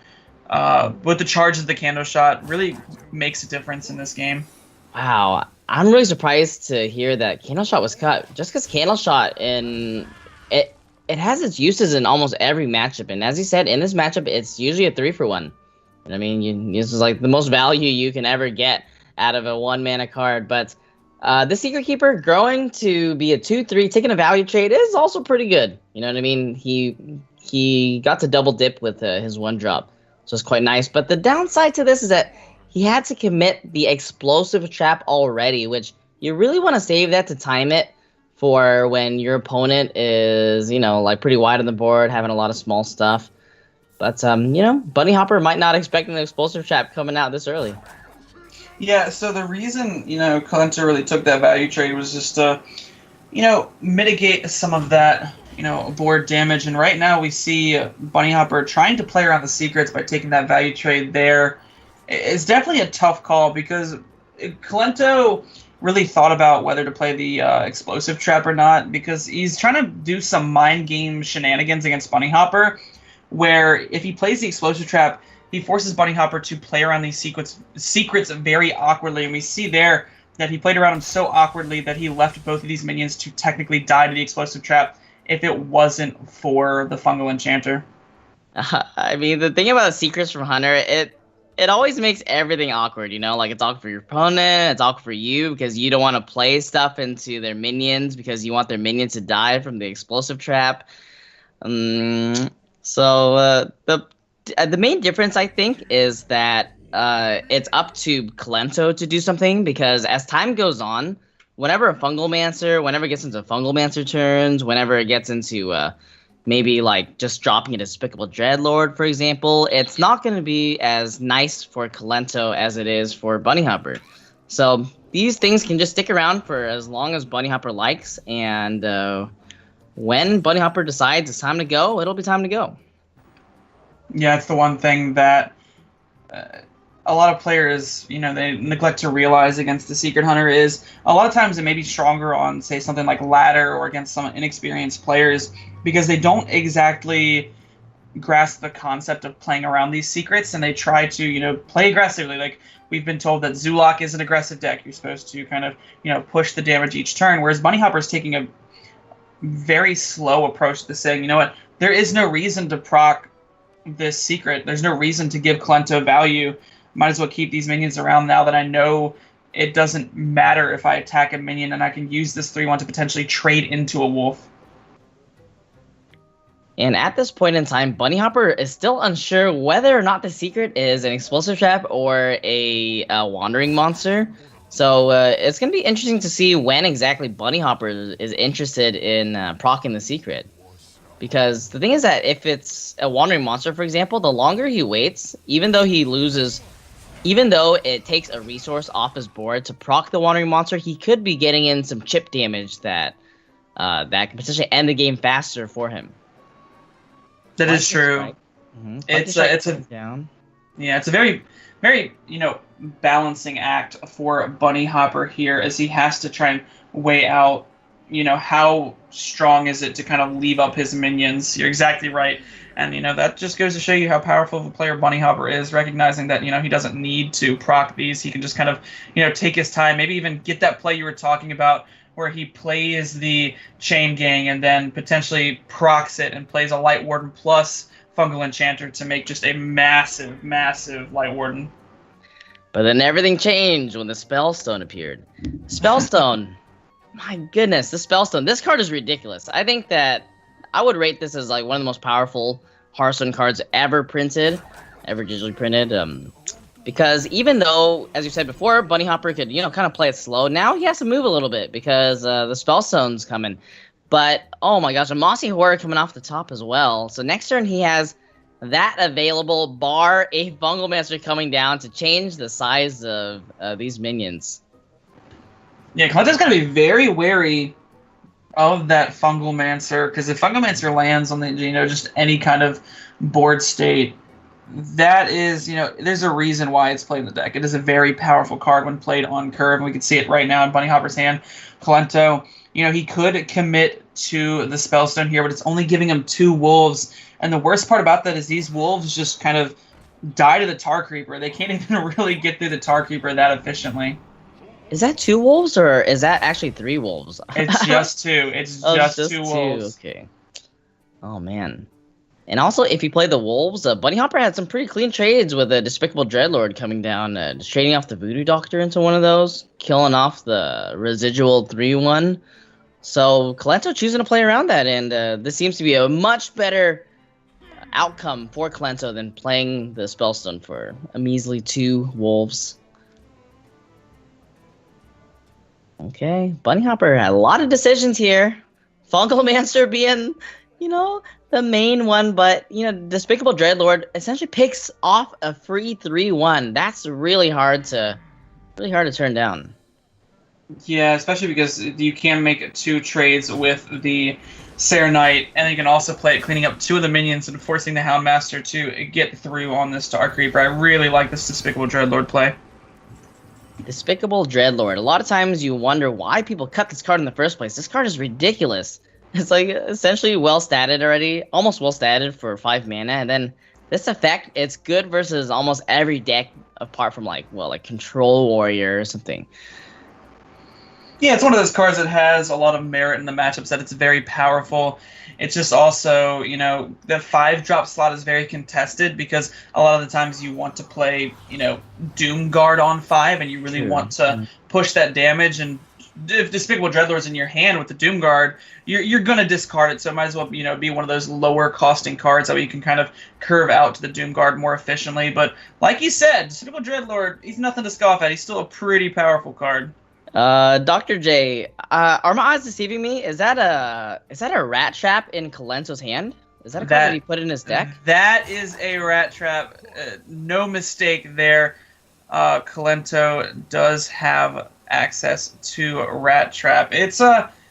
with the charge of the Candle Shot, really makes a difference in this game. Wow, I'm really surprised to hear that Candle Shot was cut. Just because Candle Shot it has its uses in almost every matchup, and as you said, in this matchup, it's usually a 3-for-1. And I mean, this is like the most value you can ever get out of a 1-mana card. But the Secret Keeper growing to be a 2/3, taking a value trade is also pretty good. You know what I mean? He got to double dip with his 1-drop, so it's quite nice. But the downside to this is that he had to commit the Explosive Trap already, which you really want to save that to time it for when your opponent is, like pretty wide on the board, having a lot of small stuff. But, Bunny Hopper might not expect an Explosive Trap coming out this early. Yeah, so the reason, Kolento really took that value trade was just to, mitigate some of that, board damage. And right now we see Bunny Hopper trying to play around the secrets by taking that value trade there. It's definitely a tough call because Kolento really thought about whether to play the Explosive Trap or not, because he's trying to do some mind game shenanigans against Bunny Hopper, where if he plays the Explosive Trap, he forces Bunny Hopper to play around these secrets very awkwardly, and we see there that he played around them so awkwardly that he left both of these minions to technically die to the Explosive Trap if it wasn't for the Fungal Enchanter. I mean, the thing about the secrets from Hunter, it always makes everything awkward, like it's awkward for your opponent, it's awkward for you because you don't want to play stuff into their minions because you want their minions to die from the Explosive Trap. So the main difference, I think, is that it's up to Kolento to do something, because as time goes on, whenever a Fungalmancer, whenever it gets into Fungalmancer turns, whenever it gets into maybe like just dropping a Despicable Dreadlord, for example, it's not going to be as nice for Kolento as it is for Bunny Hopper. So these things can just stick around for as long as Bunny Hopper likes, and when Bunny Hopper decides it's time to go, it'll be time to go. Yeah, it's the one thing that a lot of players, they neglect to realize against the Secret Hunter is a lot of times it may be stronger on, say, something like Ladder or against some inexperienced players because they don't exactly grasp the concept of playing around these secrets, and they try to, play aggressively. Like, we've been told that Zulok is an aggressive deck. You're supposed to kind of, push the damage each turn, whereas Bunny Hopper is taking a very slow approach to saying, you know what, there is no reason to proc this secret. There's no reason to give Kolento value. Might as well keep these minions around now that I know it doesn't matter if I attack a minion, and I can use this 3/1 to potentially trade into a wolf. And at this point in time, Bunny Hopper is still unsure whether or not the secret is an Explosive Trap or a Wandering Monster. So it's going to be interesting to see when exactly Bunny Hopper is interested in proccing the secret. Because the thing is that if it's a Wandering Monster, for example, the longer he waits, even though it takes a resource off his board to proc the Wandering Monster, he could be getting in some chip damage that can potentially end the game faster for him. That is true. Mm-hmm. It's a very, very balancing act for Bunny Hopper here, as he has to try and weigh out how strong is it to kind of leave up his minions. You're exactly right. And, that just goes to show you how powerful of a player Bunny Hopper is, recognizing that, he doesn't need to proc these. He can just kind of, take his time, maybe even get that play you were talking about where he plays the Chain Gang and then potentially procs it and plays a Light Warden plus Fungal Enchanter to make just a massive, massive Light Warden. But then everything changed when the Spellstone appeared. Spellstone. My goodness, the Spellstone. This card is ridiculous. I think that I would rate this as like one of the most powerful Hearthstone cards ever digitally printed. Because even though, as you said before, Bunny Hopper could, kind of play it slow, now he has to move a little bit because the Spellstone's coming. But, oh my gosh, a Mossy Horror coming off the top as well. So next turn he has that available, bar a Fungal Master coming down to change the size of these minions. Yeah, Kalento's got to be very wary of that Fungal Mancer, because if Fungal Mancer lands on the, just any kind of board state, that is, there's a reason why it's played in the deck. It is a very powerful card when played on curve, and we can see it right now in Bunny Hopper's hand. Kalento, he could commit to the Spellstone here, but it's only giving him 2 wolves, and the worst part about that is these wolves just kind of die to the Tar Creeper. They can't even really get through the Tar Creeper that efficiently. Is that 2 wolves, or is that actually 3 wolves? It's just 2. It's just 2 wolves. Okay. Oh, man. And also, if you play the wolves, Bunny Hopper had some pretty clean trades with a Despicable Dreadlord coming down, just trading off the Voodoo Doctor into one of those, killing off the residual 3-1. So, Kalento choosing to play around that, and this seems to be a much better outcome for Kalento than playing the Spellstone for a measly 2 wolves. Okay, Bunny Hopper had a lot of decisions here. Fungalmancer being, the main one, but, Despicable Dreadlord essentially picks off a free 3-1. That's really hard to turn down. Yeah, especially because you can make 2 trades with the Sarah Knight, and you can also play it cleaning up 2 of the minions and forcing the Houndmaster to get through on this Star Creeper. I really like this Despicable Dreadlord play. Despicable Dreadlord. A lot of times you wonder why people cut this card in the first place. This card is ridiculous. It's like essentially well statted already, almost well statted for 5 mana, and then this effect, it's good versus almost every deck apart from like Control Warrior or something. Yeah, it's one of those cards that has a lot of merit in the matchups, that it's very powerful. It's just also, the 5-drop slot is very contested because a lot of the times you want to play, Doom Guard on 5, and you really want to push that damage. And if Despicable Dreadlord's in your hand with the Doom Guard, you're going to discard it. So it might as well, be one of those lower costing cards that you can kind of curve out to the Doom Guard more efficiently. But like you said, Despicable Dreadlord, he's nothing to scoff at. He's still a pretty powerful card. Dr. J, are my eyes deceiving me? Is that a rat trap in Kalento's hand? Is that a card that he put in his deck? That is a rat trap. No mistake there. Kalento does have access to a rat trap. It's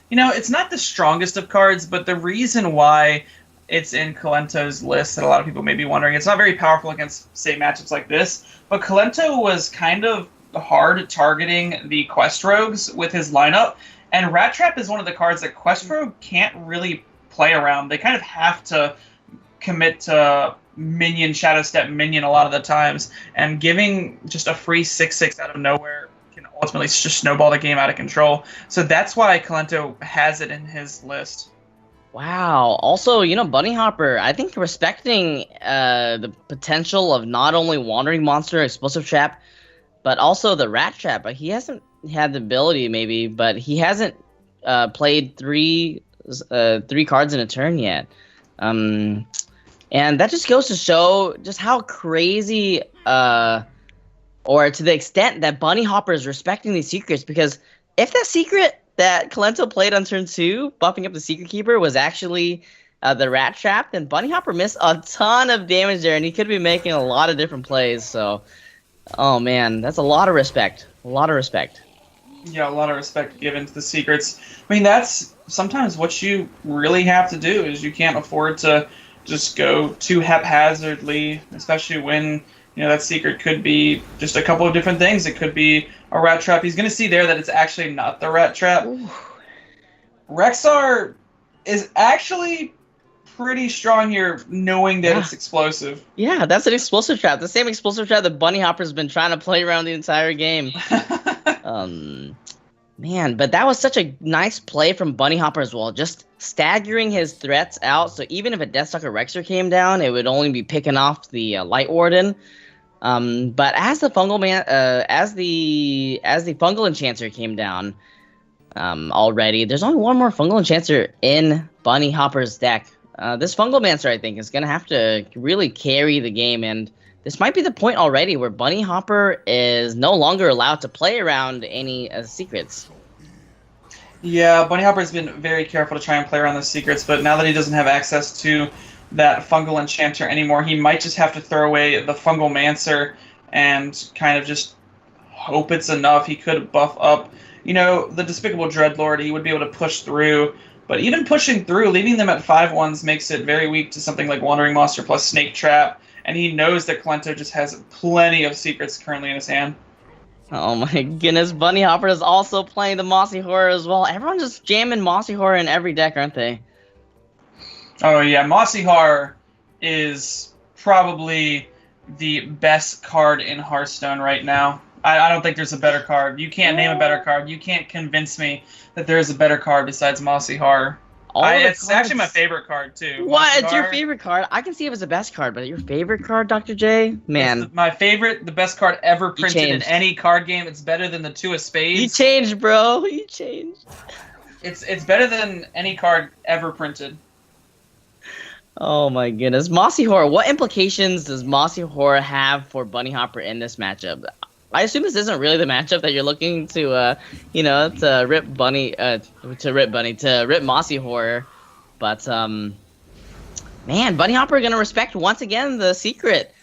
it's not the strongest of cards, but the reason why it's in Kalento's list that a lot of people may be wondering, it's not very powerful against, say, matchups like this, but Kalento was kind of hard targeting the Quest Rogues with his lineup, and Rat Trap is one of the cards that Quest Rogue can't really play around. They kind of have to commit to minion, Shadow Step minion a lot of the times, and giving just a free 6/6 out of nowhere can ultimately just snowball the game out of control. So that's why Kalento has it in his list. Wow. Also, Bunny Hopper, I think respecting the potential of not only Wandering Monster, Explosive Trap, but also the Rat Trap. He hasn't had the ability, maybe, but he hasn't played three cards in a turn yet. And that just goes to show just how crazy, or to the extent that Bunny Hopper is respecting these secrets. Because if that secret that Kalento played on turn 2, buffing up the Secret Keeper, was actually the Rat Trap, then Bunny Hopper missed a ton of damage there, and he could be making a lot of different plays. So, oh man, that's a lot of respect. A lot of respect. Yeah, a lot of respect given to the secrets. I mean, that's sometimes what you really have to do, is you can't afford to just go too haphazardly, especially when, that secret could be just a couple of different things. It could be a Rat Trap. He's going to see there that it's actually not the Rat Trap. Ooh. Rexar is actually pretty strong here, knowing that it's explosive. Yeah, that's an explosive trap. The same explosive trap that Bunny Hopper's been trying to play around the entire game. Man, but that was such a nice play from Bunny Hopper as well, just staggering his threats out. So even if a Deathstalker Rexar came down, it would only be picking off the Light Warden. But as the Fungal as the Fungal Enchanter came down already, there's only one more Fungal Enchanter in Bunny Hopper's deck. This Fungal Mancer, I think, is going to have to really carry the game, and this might be the point already where Bunny Hopper is no longer allowed to play around any secrets. Yeah, Bunny Hopper's been very careful to try and play around those secrets, but now that he doesn't have access to that Fungal Enchanter anymore, he might just have to throw away the Fungal Mancer and kind of just hope it's enough. He could buff up, the Despicable Dreadlord. He would be able to push through, but even pushing through, leaving them at 5/1s makes it very weak to something like Wandering Monster plus Snake Trap, and he knows that Kalento just has plenty of secrets currently in his hand. Oh my goodness, Bunny Hopper is also playing the Mossy Horror as well. Everyone's just jamming Mossy Horror in every deck, aren't they? Oh yeah, Mossy Horror is probably the best card in Hearthstone right now. I don't think there's a better card. You can't name a better card. You can't convince me that there is a better card besides Mossy Horror. It's actually my favorite card, too. What? It's your favorite card? I can see if it's the best card, but your favorite card, Dr. J? Man. My favorite, the best card ever printed in any card game. It's better than the Two of Spades. You changed, bro. You changed. It's better than any card ever printed. Oh my goodness. Mossy Horror. What implications does Mossy Horror have for Bunny Hopper in this matchup? I assume this isn't really the matchup that you're looking to, to rip Mossy Horror. But, man, Bunny Hopper gonna respect once again the secret.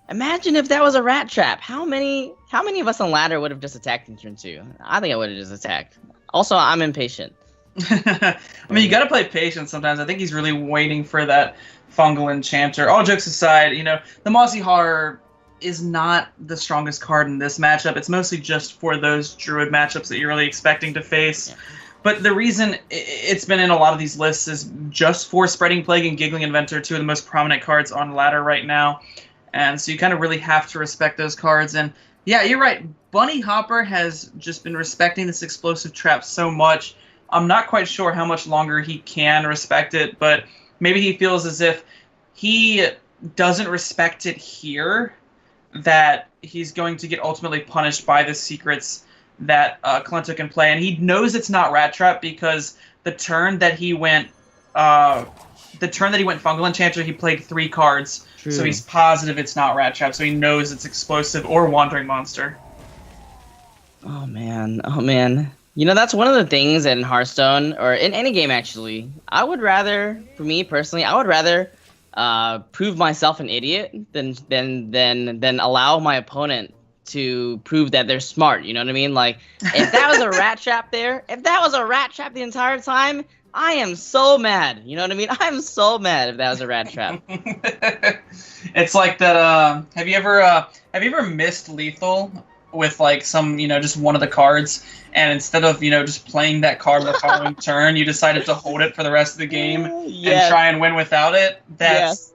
Imagine if that was a rat trap. How many of us on ladder would have just attacked in turn 2? I think I would have just attacked. Also, I'm impatient. I mean, you gotta play patient sometimes. I think he's really waiting for that Fungal Enchanter. All jokes aside, the Mossy Horror is not the strongest card in this matchup. It's mostly just for those Druid matchups that you're really expecting to face. Yeah. But the reason it's been in a lot of these lists is just for Spreading Plague and Giggling Inventor, two of the most prominent cards on ladder right now. And so you kind of really have to respect those cards. And yeah, you're right. Bunny Hopper has just been respecting this explosive trap so much. I'm not quite sure how much longer he can respect it, but maybe he feels as if he doesn't respect it here, that he's going to get ultimately punished by the secrets that Kalento can play. And he knows it's not Rat Trap because the turn that he went Fungal Enchanter, he played 3 cards. True. So he's positive it's not Rat Trap, so he knows it's Explosive or Wandering Monster. Oh man. That's one of the things in Hearthstone, or in any game actually, for me personally, I would rather prove myself an idiot than allow my opponent to prove that they're smart. You know what I mean? Like, if that was a rat trap the entire time, I am so mad. You know what I mean? I'm so mad if that was a rat trap. It's like that. Have you ever missed lethal with like some, just one of the cards, and instead of, just playing that card the following turn, you decided to hold it for the rest of the game and try and win without it? That's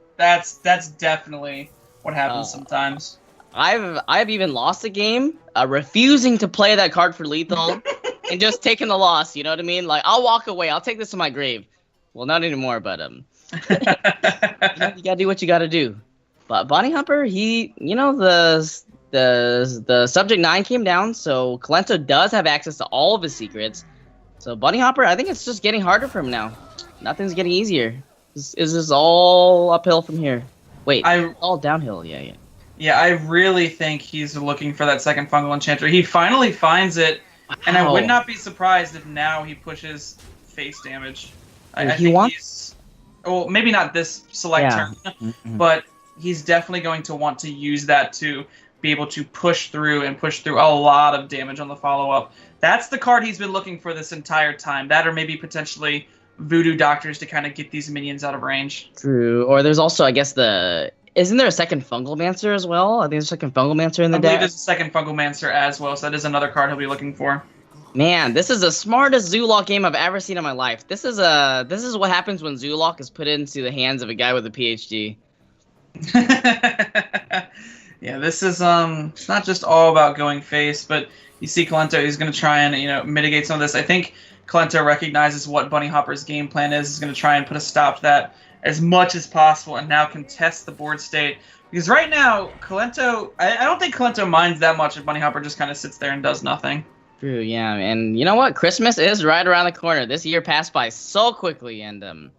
definitely what happens sometimes. I've even lost a game refusing to play that card for lethal and just taking the loss, you know what I mean? Like, I'll walk away, I'll take this to my grave. Well, not anymore, but you gotta do what you gotta do. But Bunny Hopper, he, the subject 9 came down, so Kalento does have access to all of his secrets. So Bunny Hopper, I think it's just getting harder for him now. Nothing's getting easier. This is all uphill from here. Wait, all downhill, yeah. Yeah, I really think he's looking for that second Fungal Enchanter. He finally finds it, and I would not be surprised if now he pushes face damage. I think he's... Well, maybe not this select turn, but he's definitely going to want to use that to be able to push through a lot of damage on the follow-up. That's the card he's been looking for this entire time. That, or maybe potentially Voodoo Doctors to kind of get these minions out of range. True. Or there's also, I guess, isn't there a second Fungal Mancer as well? I think there's a second Fungal Mancer in the deck. I believe there's a second Fungal Mancer as well, so that is another card he'll be looking for. Man, this is the smartest Zoolock game I've ever seen in my life. This is what happens when Zoolock is put into the hands of a guy with a PhD. Yeah, this is it's not just all about going face, but you see Kalento, he's going to try and mitigate some of this. I think Kalento recognizes what Bunny Hopper's game plan is. He's going to try and put a stop to that as much as possible, and now contest the board state. Because right now, Kalento, I don't think Kalento minds that much if Bunny Hopper just kind of sits there and does nothing. True, yeah, and you know what? Christmas is right around the corner. This year passed by so quickly, and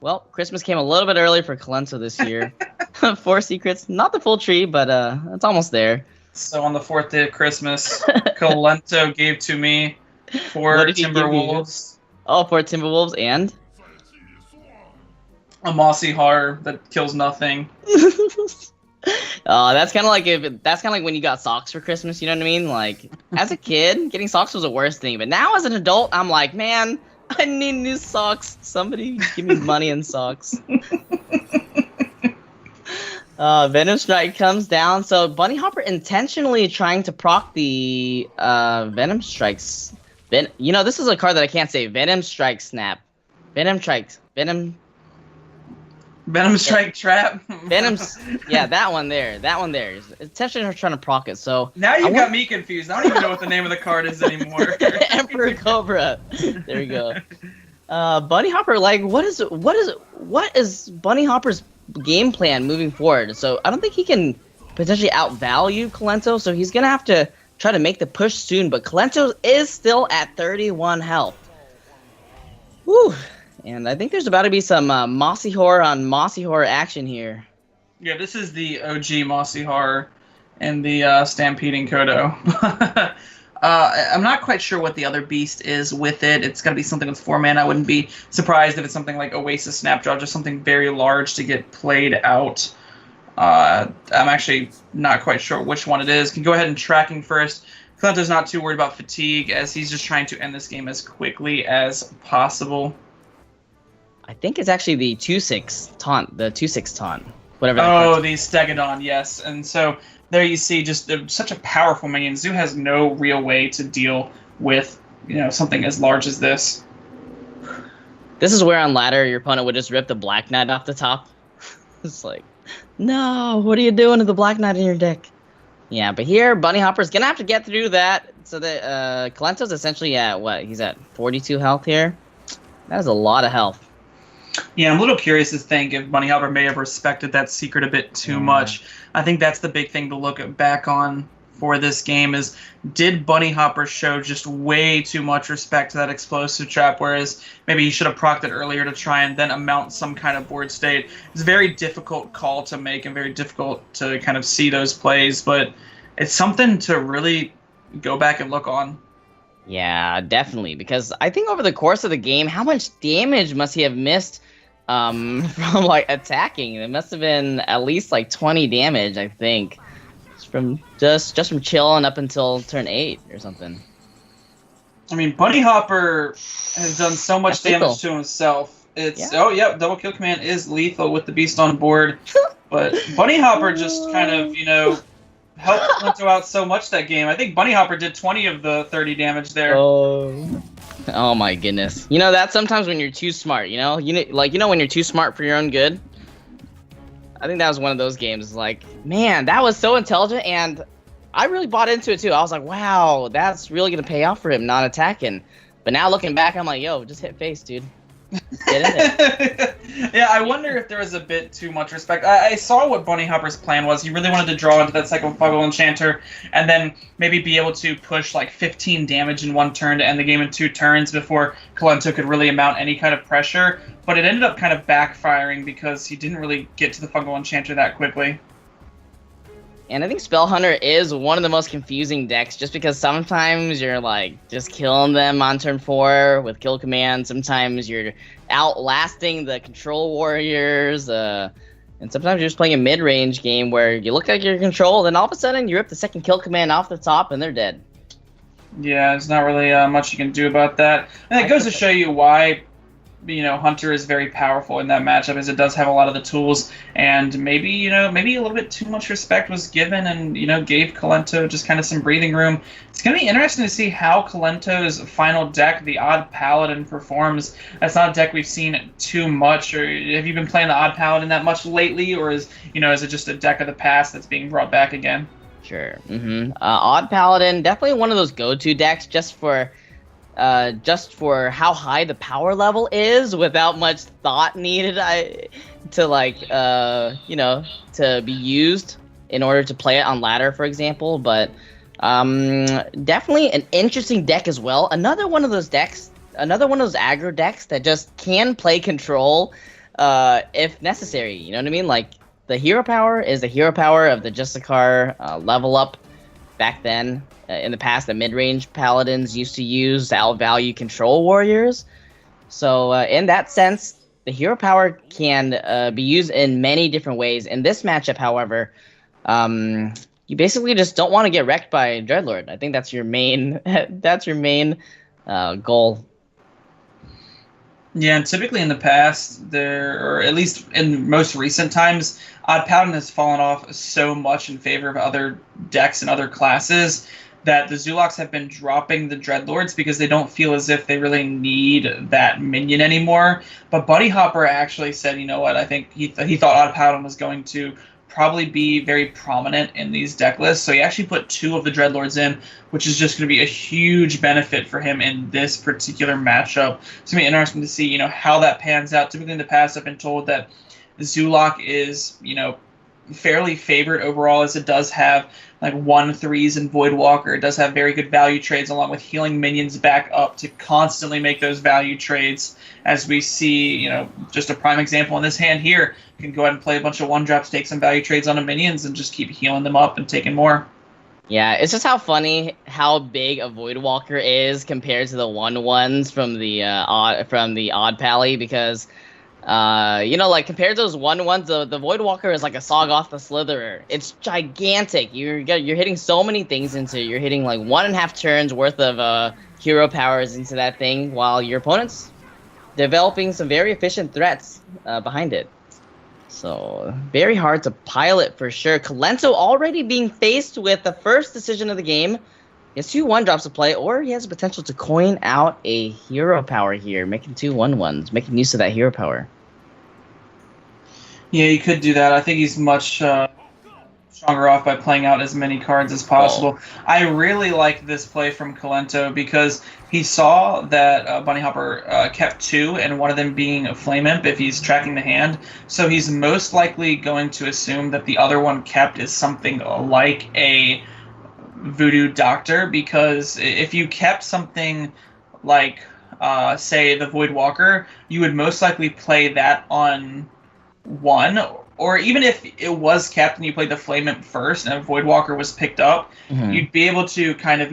Well, Christmas came a little bit early for Calento this year. 4 secrets, not the full tree, but it's almost there. So on the 4th day of Christmas, Calento gave to me 4 Timberwolves. Oh, 4 Timberwolves and? A mossy horror that kills nothing. That's kind of like when you got socks for Christmas. You know what I mean? Like as a kid, getting socks was the worst thing, but now as an adult, I'm like, man, I need new socks. Somebody give me money and socks. Venom Strike comes down. So Bunny Hopper intentionally trying to proc the Venom Strikes. You know, this is a card that I can't say. Venom Strike Snap. Venom Strikes. Venom Strike Trap. Venom's, yeah, that one there. That one there. Intentionally trying to proc it. So now you got me confused. I don't even know what the name of the card is anymore. Emperor Cobra. There we go. Bunny Hopper, like, what is Bunny Hopper's game plan moving forward? So I don't think he can potentially outvalue Calento, so he's gonna have to try to make the push soon. But Calento is still at 31 health. Whew. And I think there's about to be some Mossy Horror on Mossy Horror action here. Yeah, this is the OG Mossy Horror and the Stampeding Kodo. I'm not quite sure what the other beast is with it. It's going to be something with 4 mana. I wouldn't be surprised if it's something like Oasis Snapjaw, just something very large to get played out. I'm actually not quite sure which one it is. Can go ahead and tracking first. Calento's not too worried about fatigue, as he's just trying to end this game as quickly as possible. I think it's actually the 2/6 taunt, whatever. Oh, the Stegodon, yes. And so there you see just such a powerful minion. Zoo has no real way to deal with, something as large as this. This is where on ladder your opponent would just rip the Black Knight off the top. It's like, no, what are you doing to the Black Knight in your deck? Yeah, but here Bunny Hopper's gonna have to get through that. So the Calento's essentially at what? He's at 42 health here. That is a lot of health. Yeah, I'm a little curious to think if Bunny Hopper may have respected that secret a bit too much. I think that's the big thing to look back on for this game is, did Bunny Hopper show just way too much respect to that explosive trap, whereas maybe he should have procced it earlier to try and then amount some kind of board state. It's a very difficult call to make and very difficult to kind of see those plays, but it's something to really go back and look on. Yeah, definitely, because I think over the course of the game, how much damage must he have missed from like attacking? It must have been at least like 20 damage, I think, just from chilling up until turn 8 or something. I mean, Bunny Hopper has done so much damage to himself. Oh yeah, double kill command is lethal with the beast on board, but Bunny Hopper just kind of helped Calento out so much that game. I think Bunny Hopper did 20 of the 30 damage there. Oh my goodness. You know that sometimes when you're too smart, when you're too smart for your own good. I think that was one of those games. Like, man, that was so intelligent, and I really bought into it too. I was like, wow, that's really gonna pay off for him not attacking. But now looking back, I'm like, yo, just hit face, dude. Get in there. Yeah, I wonder if there was a bit too much respect. I saw what Bunny Hopper's plan was. He really wanted to draw into that second Fungal Enchanter and then maybe be able to push like 15 damage in one turn to end the game in 2 turns before Calento could really mount any kind of pressure. But it ended up kind of backfiring because he didn't really get to the Fungal Enchanter that quickly. And I think Spell Hunter is one of the most confusing decks, just because sometimes you're like just killing them on turn 4 with kill command. Sometimes you're outlasting the control warriors, and sometimes you're just playing a mid-range game where you look like you're control, then all of a sudden you rip the second kill command off the top and they're dead. Yeah, there's not really much you can do about that. And it goes to show you why Hunter is very powerful in that matchup, as it does have a lot of the tools, and maybe a little bit too much respect was given and gave Calento just kind of some breathing room. It's going to be interesting to see how Calento's final deck, the Odd Paladin, performs. That's not a deck we've seen too much. Or have you been playing the Odd Paladin that much lately, or is it just a deck of the past that's being brought back again? Sure. Odd Paladin, definitely one of those go-to decks just for how high the power level is, without much thought needed to be used in order to play it on ladder, for example. But definitely an interesting deck as well. Another one of those aggro decks that just can play control if necessary. You know what I mean? Like, the hero power is the hero power of the Justicar level up back then. In the past, the mid-range paladins used to use outvalue control warriors. So in that sense, the hero power can be used in many different ways. In this matchup, however, you basically just don't want to get wrecked by Dreadlord. I think that's your main goal. Yeah, and typically in the past, or at least in most recent times, Odd Paladin has fallen off so much in favor of other decks and other classes that the Zulaks have been dropping the Dreadlords because they don't feel as if they really need that minion anymore. But Buddy Hopper actually said, you know what, I think he thought Odd Paladin was going to probably be very prominent in these deck lists. So he actually put 2 of the Dreadlords in, which is just going to be a huge benefit for him in this particular matchup. It's going to be interesting to see, how that pans out. Typically in the past, I've been told that Zulak is, fairly favored overall, as it does have like 1/3s and Voidwalker. It does have very good value trades along with healing minions back up to constantly make those value trades. As we see, just a prime example in this hand here, you can go ahead and play a bunch of 1-drops, take some value trades on the minions, and just keep healing them up and taking more. Yeah, it's just how funny how big a Voidwalker is compared to the 1/1s from the Odd Pally, because like compared to those 1/1s, the Voidwalker is like a Sog off the Slitherer. It's gigantic. You're hitting so many things into it. You're hitting like 1.5 turns worth of hero powers into that thing, while your opponent's developing some very efficient threats behind it. So very hard to pilot for sure. Kalento already being faced with the first decision of the game. He has 2 1-drops to play, or he has the potential to coin out a hero power here, making 2 1/1s, making use of that hero power. Yeah, you could do that. I think he's much stronger off by playing out as many cards as possible. Oh. I really like this play from Kalento because he saw that Bunny Hopper kept 2, and one of them being a Flame Imp if he's tracking the hand. So he's most likely going to assume that the other one kept is something like a Voodoo Doctor, because if you kept something like, say, the Voidwalker, you would most likely play that on 1, or even if it was kept and you played the Flame Imp first and a Voidwalker was picked up, you'd be able to kind of,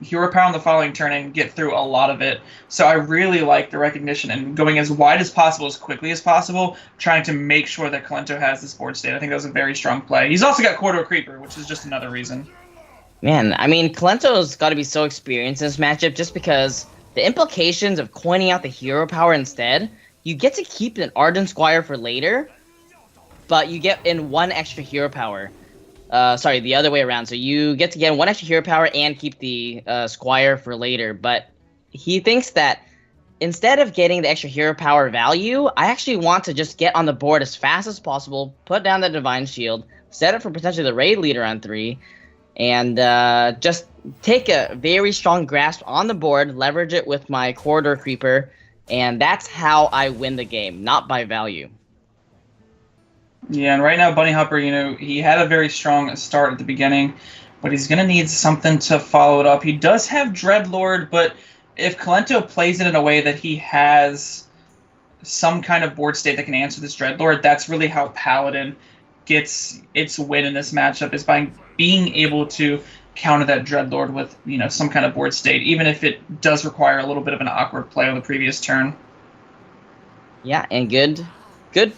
hero power on the following turn and get through a lot of it. So I really like the recognition and going as wide as possible, as quickly as possible, trying to make sure that Kalento has this board state. I think that was a very strong play. He's also got Corridor Creeper, which is just another reason. Man, I mean, Kalento's got to be so experienced in this matchup just because the implications of coining out the hero power instead, you get to keep an Ardent Squire for later, but you get in 1 extra hero power. Sorry, the other way around. So you get to get 1 extra hero power and keep the Squire for later, but he thinks that instead of getting the extra hero power value, I actually want to just get on the board as fast as possible, put down the Divine Shield, set it for potentially the Raid Leader on 3, and just take a very strong grasp on the board, leverage it with my Corridor Creeper, and that's how I win the game, not by value. Yeah, and right now Bunny Hopper, he had a very strong start at the beginning, but he's going to need something to follow it up. He does have Dreadlord, but if Kalento plays it in a way that he has some kind of board state that can answer this Dreadlord, that's really how Paladin gets its win in this matchup, is by being able to counter that Dreadlord with, some kind of board state, even if it does require a little bit of an awkward play on the previous turn. Yeah, and good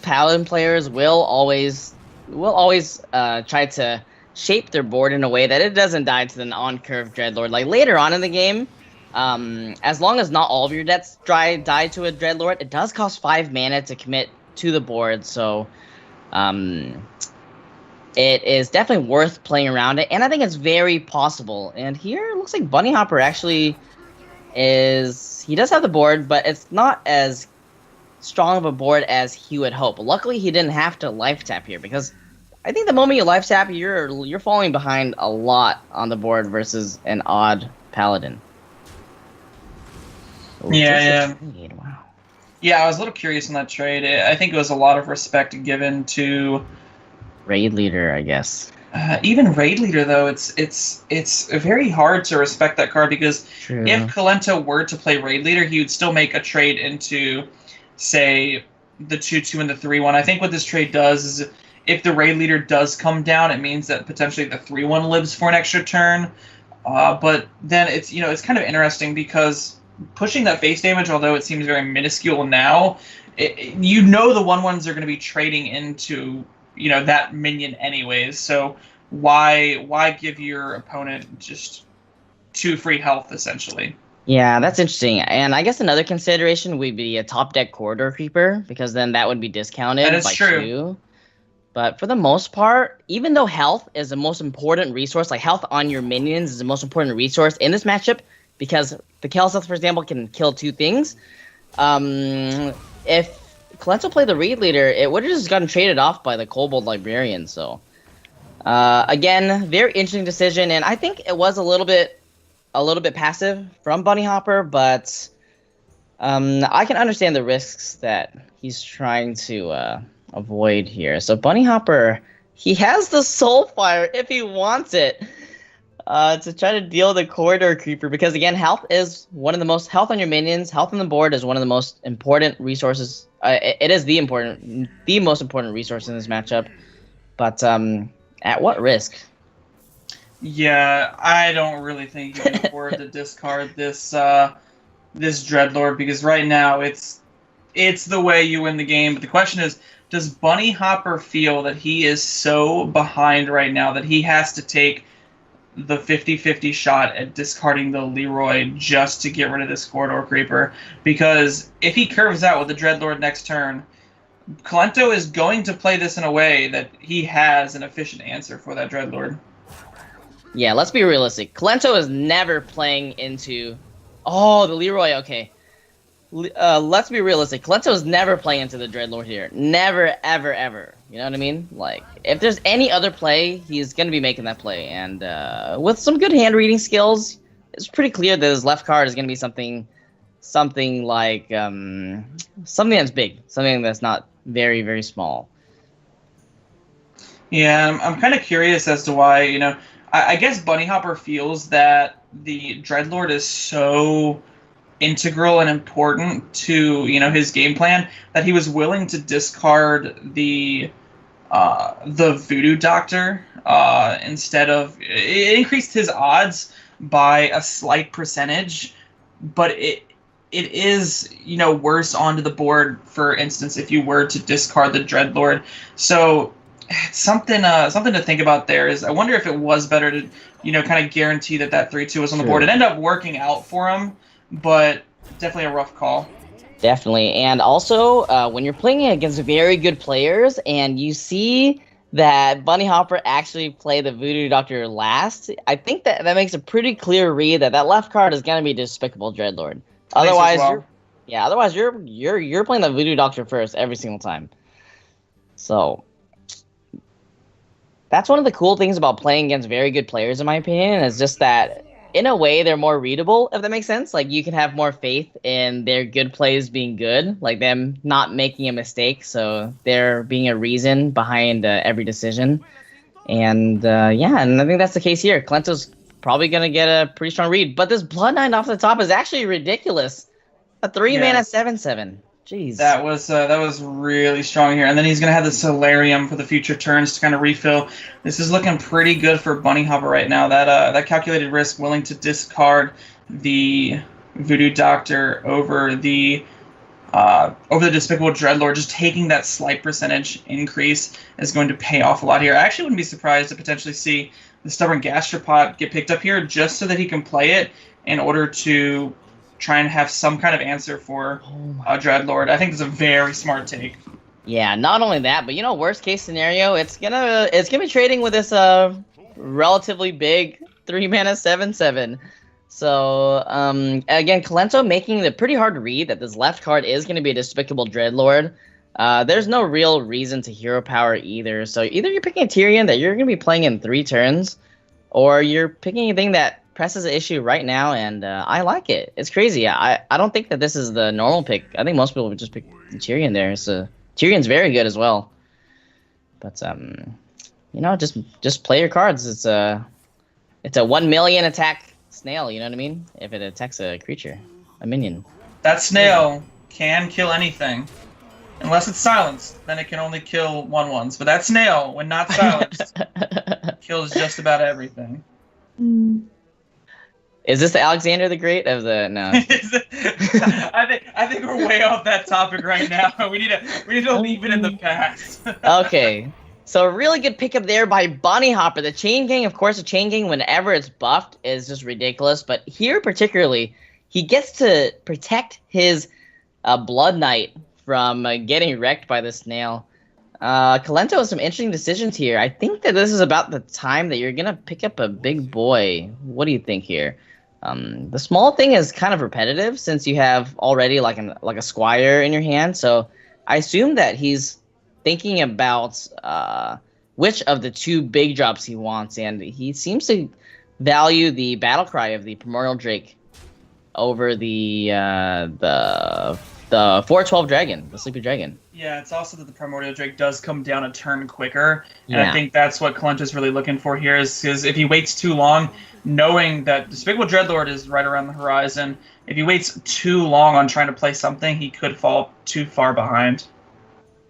Paladin players will always try to shape their board in a way that it doesn't die to the on-curve Dreadlord. Like later on in the game, as long as not all of your decks die to a Dreadlord, it does cost 5 mana to commit to the board, so it is definitely worth playing around it, and I think it's very possible. And here it looks like Bunny Hopper actually he does have the board, but it's not as strong of a board as he would hope. Luckily, he didn't have to life tap here, because I think the moment you life tap, you're falling behind a lot on the board versus an odd Paladin. Wow. Yeah, I was a little curious in that trade. I think it was a lot of respect given to Raid Leader, I guess. Even Raid Leader, though, it's very hard to respect that card, because if Kalento were to play Raid Leader, he would still make a trade into, say, the 2/2 and the 3/1. I think what this trade does is if the raid leader does come down, it means that potentially the 3/1 lives for an extra turn. But then it's kind of interesting because pushing that base damage, although it seems very minuscule now, the 1/1s are going to be trading into that minion anyways. So why give your opponent just 2 free health essentially? Yeah, that's interesting. And I guess another consideration would be a top deck corridor creeper, because then that would be discounted That is by true. 2. But for the most part, even though health is the most important resource, like health on your minions is the most important resource in this matchup, because the Kel'Seth, for example, can kill 2 things. If Kalento played the raid leader, it would have just gotten traded off by the Kobold Librarian. So, again, very interesting decision, and I think it was a little bit passive from Bunny Hopper, but I can understand the risks that he's trying to avoid here. So Bunny Hopper, he has the Soulfire if he wants it to try to deal the corridor creeper, because again, health is one of the most health on your minions. Health on the board is one of the most important resources. It is the most important resource in this matchup. But at what risk? Yeah, I don't really think you can afford to discard this this Dreadlord, because right now it's the way you win the game. But the question is, does Bunny Hopper feel that he is so behind right now that he has to take the 50-50 shot at discarding the Leroy just to get rid of this corridor creeper? Because if he curves out with the Dreadlord next turn, Kalento is going to play this in a way that he has an efficient answer for that Dreadlord. Yeah, let's be realistic. Kalento is never playing into... Oh, the Leroy, okay. Let's be realistic. Kalento is never playing into the Dreadlord here. Never, ever, ever. You know what I mean? Like, if there's any other play, he's going to be making that play. And with some good hand-reading skills, it's pretty clear that his left card is going to be something like... something that's big. Something that's not very, very small. Yeah, I'm kind of curious as to why, I guess Bunny Hopper feels that the Dreadlord is so integral and important to his game plan that he was willing to discard the Voodoo Doctor instead of... It increased his odds by a slight percentage, but it is worse onto the board, for instance, if you were to discard the Dreadlord. So it's something to think about there. Is I wonder if it was better to kind of guarantee that 3/2 was on the board. It ended up working out for him, but definitely a rough call. Definitely. And also, when you're playing against very good players and you see that Bunny Hopper actually played the Voodoo Doctor last, I think that makes a pretty clear read that left card is going to be Despicable Dreadlord. Otherwise, you're playing the Voodoo Doctor first every single time. So that's one of the cool things about playing against very good players, in my opinion, is just that in a way they're more readable, if that makes sense. Like, you can have more faith in their good plays being good, like them not making a mistake, so there being a reason behind every decision. And and I think that's the case here. Kalento's probably going to get a pretty strong read, but this Blood Knight off the top is actually ridiculous. A 3-mana 7/7. Jeez. That was really strong here. And then he's going to have the Solarium for the future turns to kind of refill. This is looking pretty good for Bunny Hopper right now. That calculated risk, willing to discard the Voodoo Doctor over the Despicable Dreadlord, just taking that slight percentage increase is going to pay off a lot here. I actually wouldn't be surprised to potentially see the Stubborn Gastropod get picked up here just so that he can play it in order to try and have some kind of answer for Dreadlord. I think it's a very smart take. Yeah, not only that, but worst case scenario, it's gonna be trading with this relatively big 3-mana 7/7. So again, Kalento making the pretty hard read that this left card is gonna be a Despicable Dreadlord. There's no real reason to hero power either. So either you're picking a Tyrion that you're gonna be playing in 3 turns, or you're picking a thing that presses an issue right now, and I like it. It's crazy. I don't think that this is the normal pick. I think most people would just pick Tyrion there. So Tyrion's very good as well. But just play your cards. It's a 1 million attack snail. You know what I mean? If it attacks a creature, a minion. That snail can kill anything. Unless it's silenced, then it can only kill 1/1s. But that snail, when not silenced, kills just about everything. Is this the Alexander the Great of the no? I think we're way off that topic right now. We need to leave it in the past. Okay. So a really good pickup there by Bunny Hopper. The Chain Gang, of course, the Chain Gang, whenever it's buffed, is just ridiculous. But here particularly, he gets to protect his Blood Knight from getting wrecked by the snail. Kalento has some interesting decisions here. I think that this is about the time that you're going to pick up a big boy. What do you think here? The small thing is kind of repetitive since you have already like a squire in your hand. So I assume that he's thinking about which of the two big drops he wants, and he seems to value the battle cry of the Primordial Drake over the 412 dragon, the Sleepy Dragon. Yeah, it's also that the Primordial Drake does come down a turn quicker, and Yeah. I think that's what Kalento's really looking for here, is if he waits too long, knowing that Despicable Dreadlord is right around the horizon, if he waits too long on trying to play something, he could fall too far behind.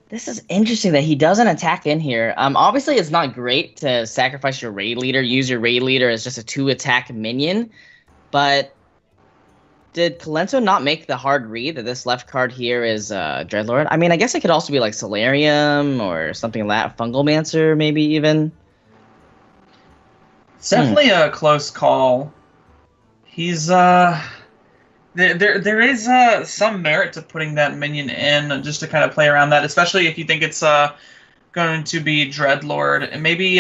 This is interesting that he doesn't attack in here. Obviously, it's not great to sacrifice your raid leader, use your raid leader as just a 2-attack minion, but did Kalento not make the hard read that this left card here is Dreadlord? I mean, I guess it could also be like Solarium or something like that, Fungal Mancer maybe even. It's definitely a close call. He's There is some merit to putting that minion in just to kind of play around that, especially if you think it's going to be Dreadlord. And maybe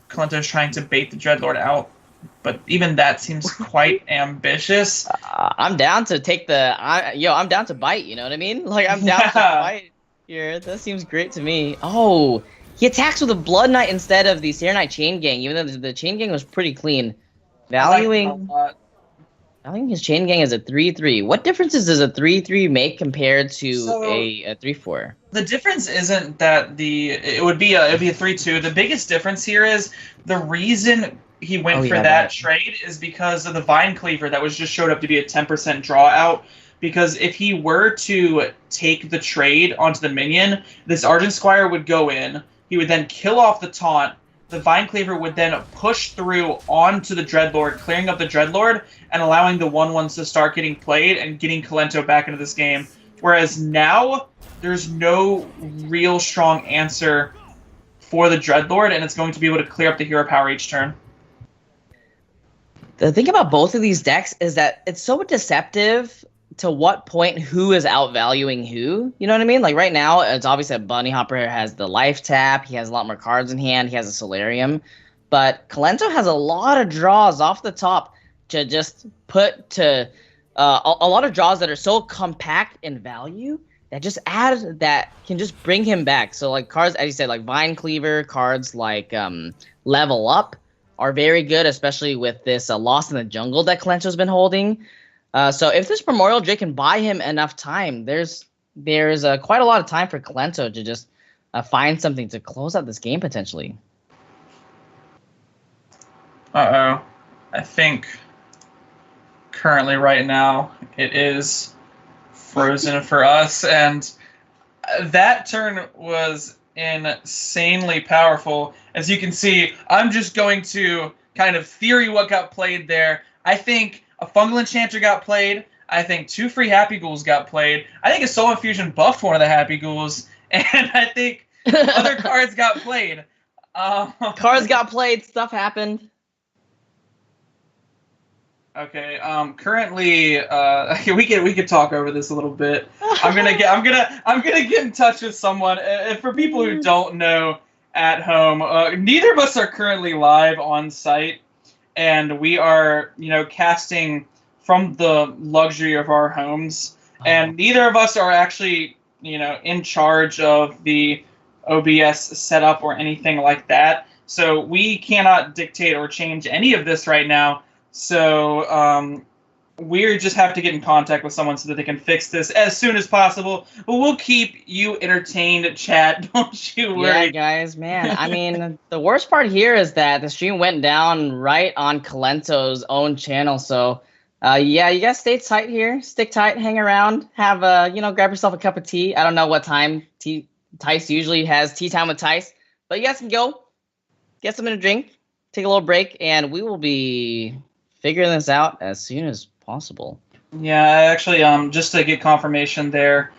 Kalento's trying to bait the Dreadlord out, but even that seems quite ambitious. I'm down to take I'm down to bite, you know what I mean? Like, I'm down to bite here. That seems great to me. Oh, he attacks with a Blood Knight instead of the Serenite Chain Gang, even though the Chain Gang was pretty clean. Valuing his Chain Gang as a 3/3. What differences does a 3/3 make compared to a 3/4? The difference isn't that it would be a 3/2. The biggest difference here is the reason he went for that trade is because of the Vine Cleaver that was just showed up to be a 10% draw out. Because if he were to take the trade onto the minion, this Argent Squire would go in. He would then kill off the taunt. The Vine Cleaver would then push through onto the Dreadlord, clearing up the Dreadlord and allowing the 1/1s to start getting played and getting Kalento back into this game. Whereas now, there's no real strong answer for the Dreadlord, and it's going to be able to clear up the hero power each turn. The thing about both of these decks is that it's so deceptive to what point who is outvaluing who. You know what I mean? Like right now, it's obvious that Bunny Hopper has the life tap. He has a lot more cards in hand. He has a Solarium. But Kalento has a lot of draws off the top to just put to a lot of draws that are so compact in value that just that can just bring him back. So like cards, as you said, like Vine Cleaver, cards like Level Up are very good, especially with this Lost in the Jungle that Kalento's been holding. So if this Primordial Drake can buy him enough time, there's quite a lot of time for Kalento to just find something to close out this game potentially. Uh-oh. I think currently right now it is frozen for us, and that turn was insanely powerful. As you can see, I'm just going to kind of theory what got played there. I think a Fungal Enchanter got played. I think 2 free Happy Ghouls got played. I think a Soul Infusion buffed one of the Happy Ghouls. And I think other cards got played. Cards got played. Stuff happened. Okay. Currently, we could talk over this a little bit. I'm gonna get in touch with someone. For people who don't know at home, neither of us are currently live on site. And we are, casting from the luxury of our homes. And neither of us are actually, in charge of the OBS setup or anything like that. So we cannot dictate or change any of this right now. So we just have to get in contact with someone so that they can fix this as soon as possible. But we'll keep you entertained, chat. Don't you worry. Yeah, guys, man. I mean, the worst part here is that the stream went down right on Kalento's own channel. So Yeah, you guys stay tight here. Stick tight, hang around, have grab yourself a cup of tea. I don't know what time Tice usually has tea time with Tice, but you guys can go get something to drink, take a little break, and we will be figuring this out as soon as possible. Yeah, actually, just to get confirmation there,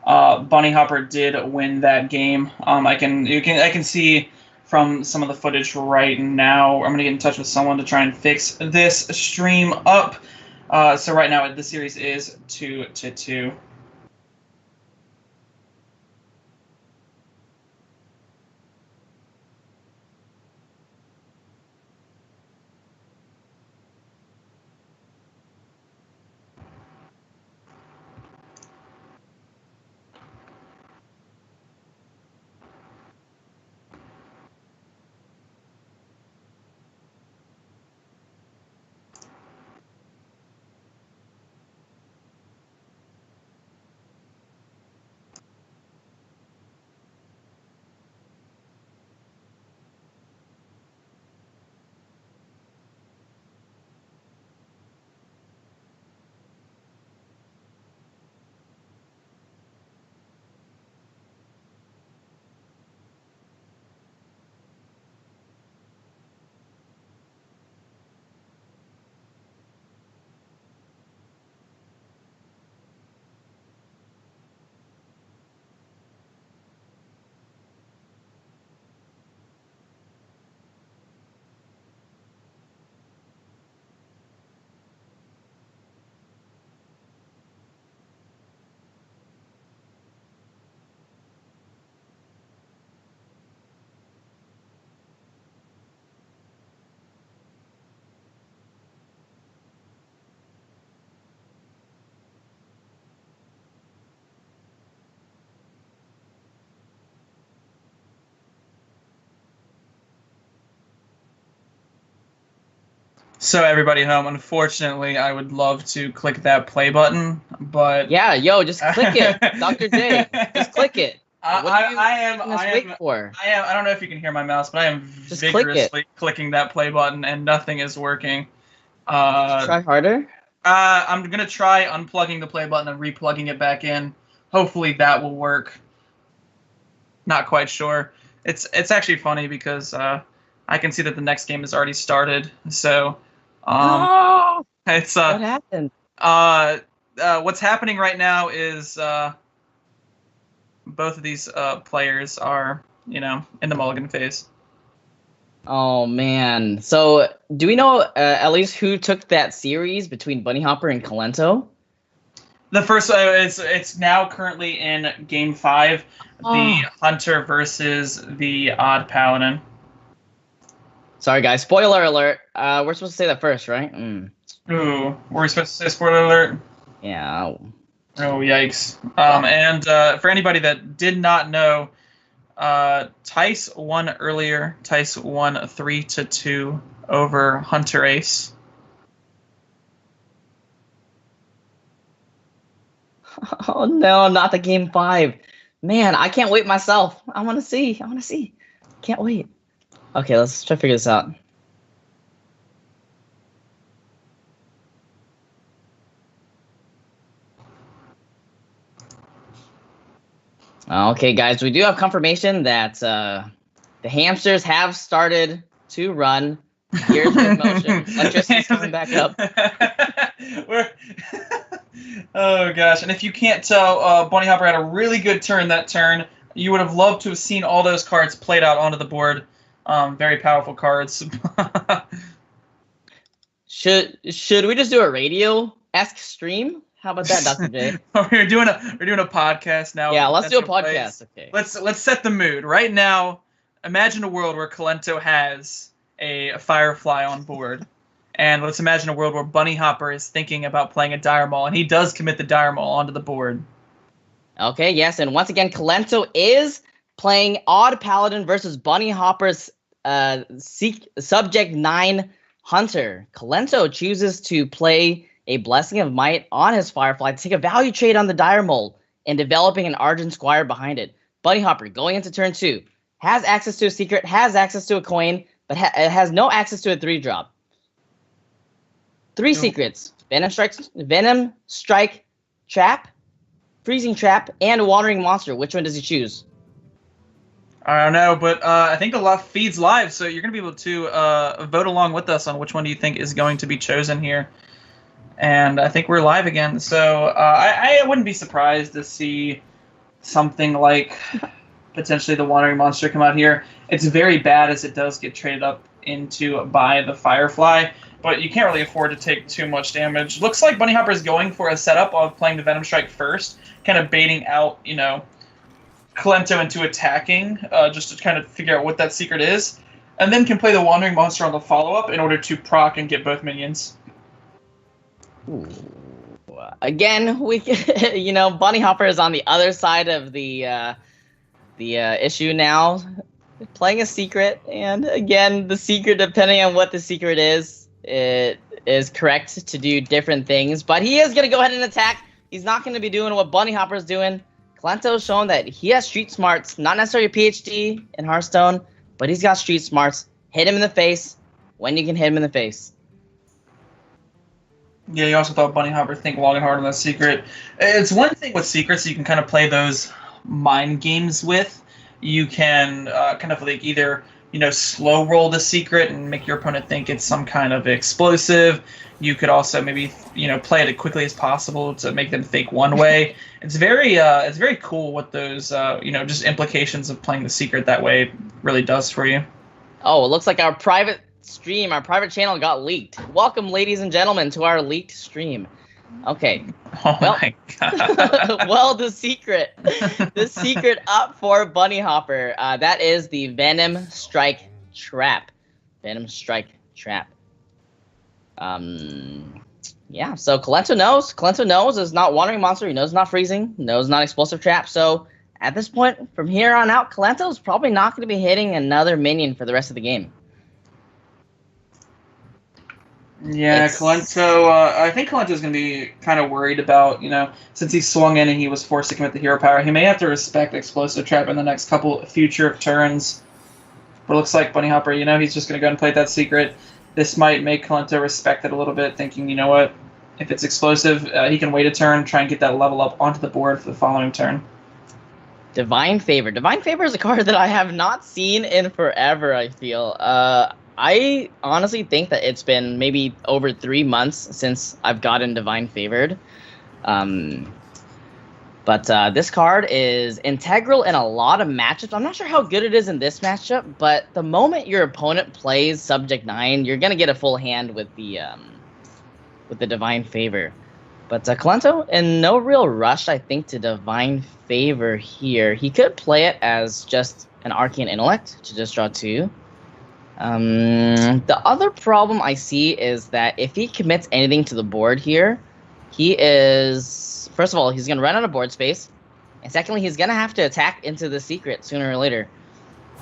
Bunny Hopper did win that game. I can see from some of the footage right now. I'm gonna get in touch with someone to try and fix this stream up. So right now the series is 2-2. So everybody home, unfortunately, I would love to click that play button, but Yeah, yo, just click it, Dr. J. Just click it. I Wait for? I don't know if you can hear my mouse, but I am Just vigorously clicking that play button, and nothing is working. Try harder. I'm gonna try unplugging the play button and replugging it back in. Hopefully that will work. Not quite sure. It's actually funny because I can see that the next game has already started. So it's what happened? What's happening right now is both of these players are in the mulligan phase. Oh man! So do we know at least who took that series between Bunny Hopper and Calento? The first it's now currently in game 5, the Hunter versus the Odd Paladin. Sorry guys, spoiler alert. We're supposed to say that first, right? Ooh, were we supposed to say spoiler alert? Yeah. Oh yikes! And for anybody that did not know, Tice won earlier. Tice won 3-2 over Hunter Ace. Oh no, not the game 5. Man, I can't wait myself. I want to see. Can't wait. Okay, let's try to figure this out. Okay, guys, we do have confirmation that the hamsters have started to run. Gears are in motion. Electricity's coming back up. Oh gosh! And if you can't tell, Bunny Hopper had a really good turn that turn. You would have loved to have seen all those cards played out onto the board. Very powerful cards. Should we just do a radio-esque stream? How about that, Dr. J? we're doing a podcast now. Yeah, let's do a podcast. Okay. Let's set the mood right now. Imagine a world where Calento has a Firefly on board, and let's imagine a world where Bunny Hopper is thinking about playing a Dire Maul, and he does commit the Dire Maul onto the board. Okay, yes, and once again, Calento is playing Odd Paladin versus Bunny Hopper's Subject 9 Hunter. Calento chooses to play a Blessing of Might on his Firefly to take a value trade on the Dire Maul and developing an Argent Squire behind it. Bunny Hopper, going into turn 2, has access to a secret, has access to a coin, but it has no access to a 3-drop. 3 secrets. Venom Strike Trap, Freezing Trap, and Wandering Monster. Which one does he choose? I don't know, but I think the feed's live, so you're going to be able to vote along with us on which one do you think is going to be chosen here. And I think we're live again, so I wouldn't be surprised to see something like potentially the Wandering Monster come out here. It's very bad as it does get traded up into by the Firefly, but you can't really afford to take too much damage. Looks like Bunny Hopper is going for a setup of playing the Venom Strike first, kind of baiting out, Kalento into attacking, just to kind of figure out what that secret is, and then can play the Wandering Monster on the follow-up in order to proc and get both minions. Ooh. Again, Bunny Hopper is on the other side of the issue now, playing a secret, and again, the secret, depending on what the secret is, it is correct to do different things, but he is going to go ahead and attack. He's not going to be doing what Bunny Hopper is doing. Kalento's shown that he has street smarts, not necessarily a PhD in Hearthstone, but he's got street smarts. Hit him in the face when you can hit him in the face. Yeah, you also thought Bunny Hopper think long and hard on that secret. It's one thing with secrets you can kind of play those mind games with. You can kind of like either slow roll the secret and make your opponent think it's some kind of explosive. You could also maybe play it as quickly as possible to make them think one way. It's very cool what those just implications of playing the secret that way really does for you. Oh, it looks like our private stream, our private channel got leaked. Welcome, ladies and gentlemen, to our leaked stream. Okay. Oh my god. Well, the secret up for Bunny Hopper, that is the Venom Strike Trap. Venom Strike Trap. Yeah, so Kalento knows it's not Wandering Monster, he knows it's not Freezing, knows it's not Explosive Trap, so at this point, from here on out, Kalento is probably not going to be hitting another minion for the rest of the game. Yeah, Kalento, I think Kalento's going to be kind of worried about, since he swung in and he was forced to commit the hero power, he may have to respect Explosive Trap in the next couple future turns. But it looks like Bunny Hopper, he's just going to go and play that secret. This might make Kalento respect it a little bit, thinking, you know what, if it's explosive, he can wait a turn, try and get that level up onto the board for the following turn. Divine Favor. Divine Favor is a card that I have not seen in forever, I feel. I honestly think that it's been maybe over 3 months since I've gotten Divine Favored. But this card is integral in a lot of matchups. I'm not sure how good it is in this matchup, but the moment your opponent plays Subject 9, you're going to get a full hand with the Divine Favor. But Kalento, in no real rush, I think, to Divine Favor here. He could play it as just an Arcane Intellect to just draw 2. The other problem I see is that if he commits anything to the board here, he is, first of all, he's going to run out of board space, and secondly, he's going to have to attack into the secret sooner or later.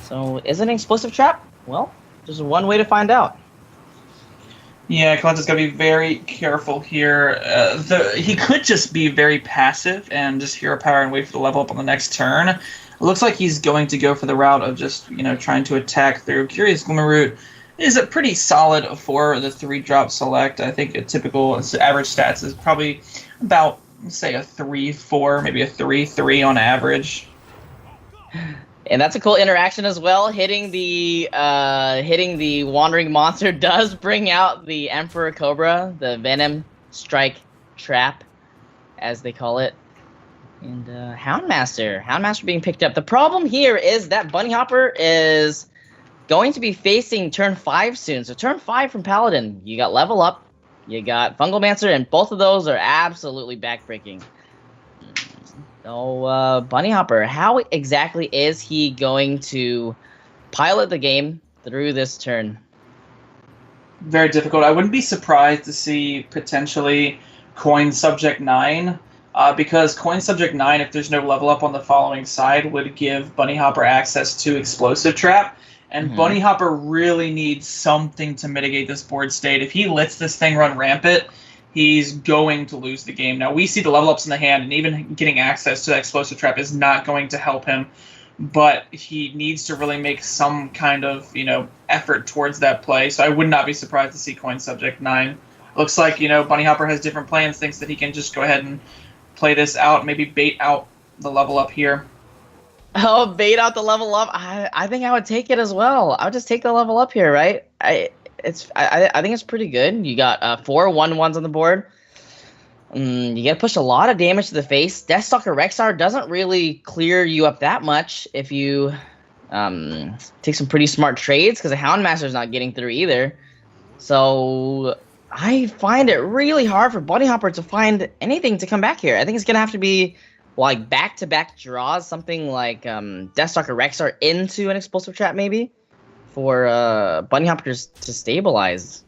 So, is it an Explosive Trap? Well, there's one way to find out. Yeah, Kalento's got to be very careful here. He could just be very passive and just hero power and wait for the level up on the next turn. It looks like he's going to go for the route of just, trying to attack through. Curious Glimmerroot is a pretty solid for the 3-drop select. I think a typical average stats is probably about, say, a 3-4, maybe a 3-3 on average. And that's a cool interaction as well. Hitting the Wandering Monster does bring out the Emperor Cobra, the Venom Strike Trap, as they call it. And Houndmaster being picked up. The problem here is that Bunny Hopper is going to be facing turn 5 soon. So turn 5 from Paladin, you got Level Up, you got Fungalmancer, and both of those are absolutely backbreaking. So, Bunny Hopper, how exactly is he going to pilot the game through this turn? Very difficult. I wouldn't be surprised to see potentially Coin Subject 9, because Coin Subject 9, if there's no level up on the following side, would give Bunny Hopper access to Explosive Trap. And Bunny Hopper really needs something to mitigate this board state. If he lets this thing run rampant, he's going to lose the game. Now, we see the level ups in the hand, and even getting access to that Explosive Trap is not going to help him. But he needs to really make some kind of, effort towards that play. So I would not be surprised to see Coin Subject 9 looks like, Bunny Hopper has different plans, thinks that he can just go ahead and play this out, maybe bait out the level up here. Oh, bait out the level up. I think I would take it as well. I would just take the level up here, right? I think it's pretty good. You got 4 1-1s on the board. You gotta push a lot of damage to the face. Deathstalker Rexar doesn't really clear you up that much if you take some pretty smart trades, because the Houndmaster's not getting through either. So I find it really hard for Bunny Hopper to find anything to come back here. I think it's gonna have to be like back-to-back draws, something like Deathstalker Rexar into an explosive trap maybe, for Bunny Hopper to stabilize.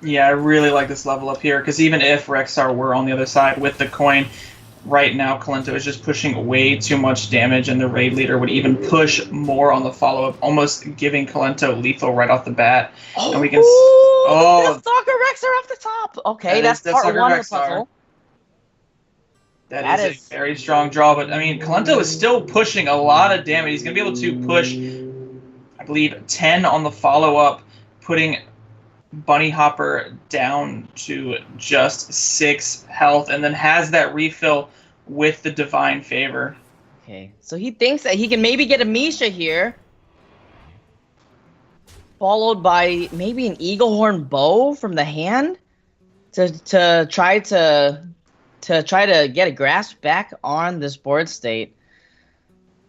Yeah, I really like this level up here, because even if Rexar were on the other side with the coin, right now Kalento is just pushing way too much damage, and the raid leader would even push more on the follow-up, almost giving Kalento lethal right off the bat. Oh, and we can Deathstalker Rexar off the top! Okay, that's part one of the puzzle. That is a very strong draw, but I mean, Kalento is still pushing a lot of damage. He's going to be able to push, I believe, 10 on the follow-up, putting Bunny Hopper down to just 6 health, and then has that refill with the Divine Favor. Okay, so he thinks that he can maybe get a Misha here, followed by maybe an Eaglehorn Bow from the hand to try to get a grasp back on this board state.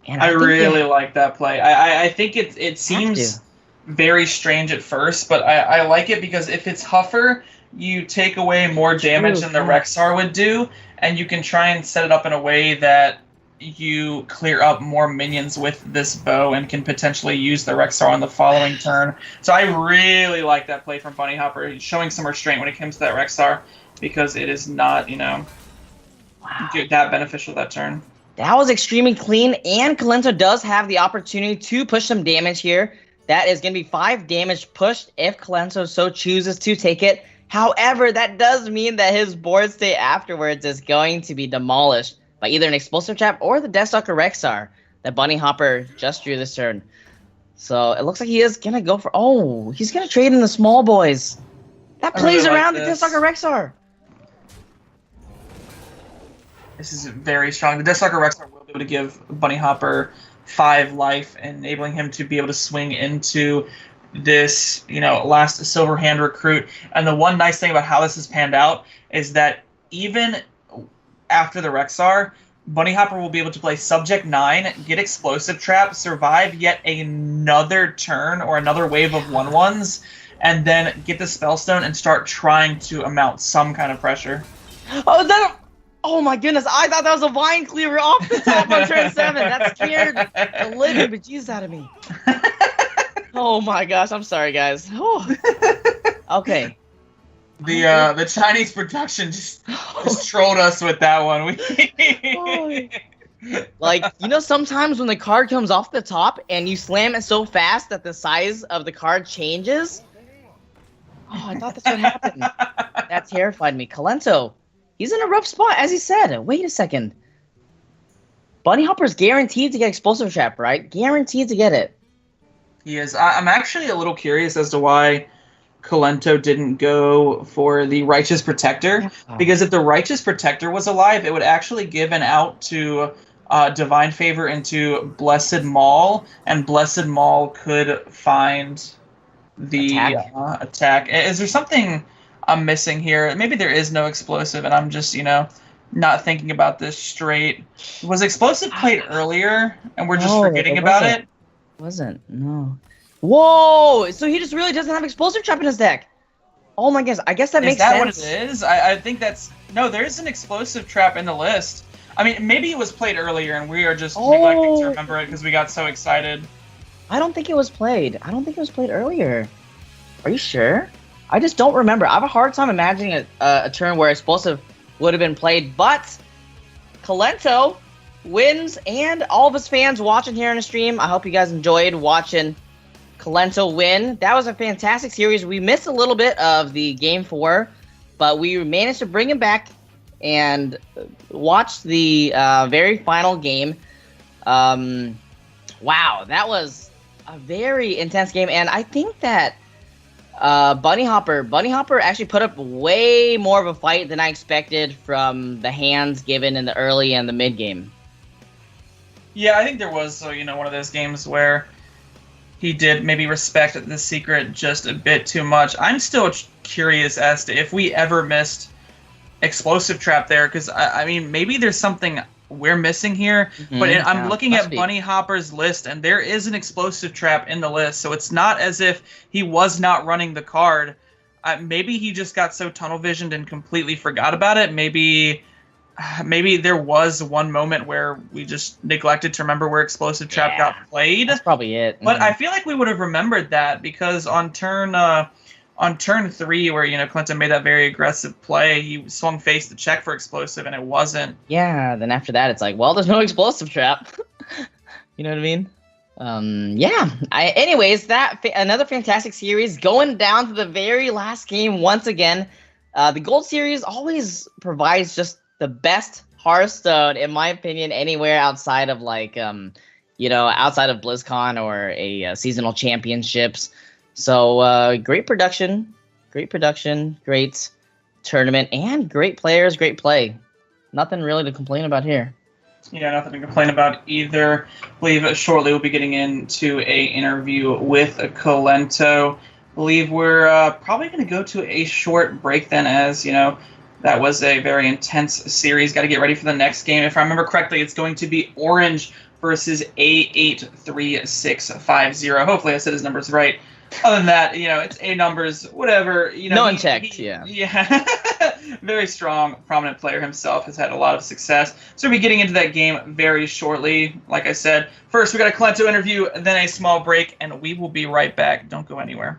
And I really like that play. I think it seems very strange at first, but I like it, because if it's Huffer, you take away more damage than the Rexar would do, and you can try and set it up in a way that you clear up more minions with this bow and can potentially use the Rexar on the following turn. So I really like that play from Bunny Hopper. He's showing some restraint when it comes to that Rexar, because it is not, that beneficial that turn. That was extremely clean, and Kalento does have the opportunity to push some damage here. That is going to be 5 damage pushed if Kalento so chooses to take it. However, that does mean that his board state afterwards is going to be demolished by either an explosive trap or the Deathstalker Rexar that Bunny Hopper just drew this turn. So it looks like he is going to go for... Oh, he's going to trade in the small boys. That plays around the Deathstalker Rexar. This is very strong. The Deathstalker Rexar will be able to give Bunny Hopper 5 life, enabling him to be able to swing into this, last Silver Hand recruit. And the one nice thing about how this has panned out is that even after the Rexar, Bunny Hopper will be able to play Subject 9, get Explosive Trap, survive yet another turn or another wave of 1/1s, and then get the Spellstone and start trying to amount some kind of pressure. Oh my goodness, I thought that was a Vine Cleaver off the top on turn 7. That scared the living bejesus out of me. Oh my gosh, I'm sorry, guys. Oh. Okay. The Chinese production just trolled us with that one. Like, sometimes when the card comes off the top and you slam it so fast that the size of the card changes? Oh, I thought that's what happened. That terrified me. Kalento. He's in a rough spot, as he said. Wait a second. Bunny Hopper's guaranteed to get Explosive Trap, right? Guaranteed to get it. He is. I'm actually a little curious as to why Kalento didn't go for the Righteous Protector. Because if the Righteous Protector was alive, it would actually give an out to Divine Favor into Blessed Maul, and Blessed Maul could find the attack. Is there something I'm missing here? Maybe there is no explosive, and I'm just, not thinking about this straight. Was explosive played earlier, and we're just forgetting about it? Wasn't. No. Whoa! So he just really doesn't have explosive trap in his deck. Oh my goodness! I guess that makes sense. Is that what it is? I think that's there is an explosive trap in the list. I mean, maybe it was played earlier, and we are just neglecting to remember it because we got so excited. I don't think it was played. I don't think it was played earlier. Are you sure? I just don't remember. I have a hard time imagining a turn where explosive would have been played, but Kalento wins, and all of his fans watching here on the stream, I hope you guys enjoyed watching Kalento win. That was a fantastic series. We missed a little bit of the Game 4, but we managed to bring him back and watch the very final game. Wow, that was a very intense game, and I think that Bunny Hopper. Bunny Hopper actually put up way more of a fight than I expected from the hands given in the early and the mid game. Yeah, I think there was, one of those games where he did maybe respect the secret just a bit too much. I'm still curious as to if we ever missed explosive trap there, because I mean, maybe there's something we're missing here. But I'm looking at Bunny Hopper's list, and there is an explosive trap in the list, so it's not as if he was not running the card. Maybe he just got so tunnel visioned and completely forgot about it. Maybe there was one moment where we just neglected to remember where explosive trap got played. That's probably it. But I feel like we would have remembered that, because on turn 3, where Clinton made that very aggressive play, he swung face to check for explosive, and it wasn't. Yeah. Then after that, it's like, well, there's no explosive trap. You know what I mean? Yeah. Anyways, another fantastic series going down to the very last game once again. The Gold Series always provides just the best Hearthstone, in my opinion, anywhere outside of outside of BlizzCon or a seasonal championships. So great production, great tournament, and great players, great play. Nothing really to complain about here. Yeah, nothing to complain about either. I believe shortly we'll be getting into a interview with Colento. I believe we're probably going to go to a short break then, as that was a very intense series. Got to get ready for the next game. If I remember correctly, it's going to be Orange versus A83650. Hopefully I said his numbers right. Other than that, it's A numbers, whatever. No one checked, yeah. Yeah. Very strong, prominent player himself, has had a lot of success. So we'll be getting into that game very shortly. Like I said, first we got a Colento interview, then a small break, and we will be right back. Don't go anywhere.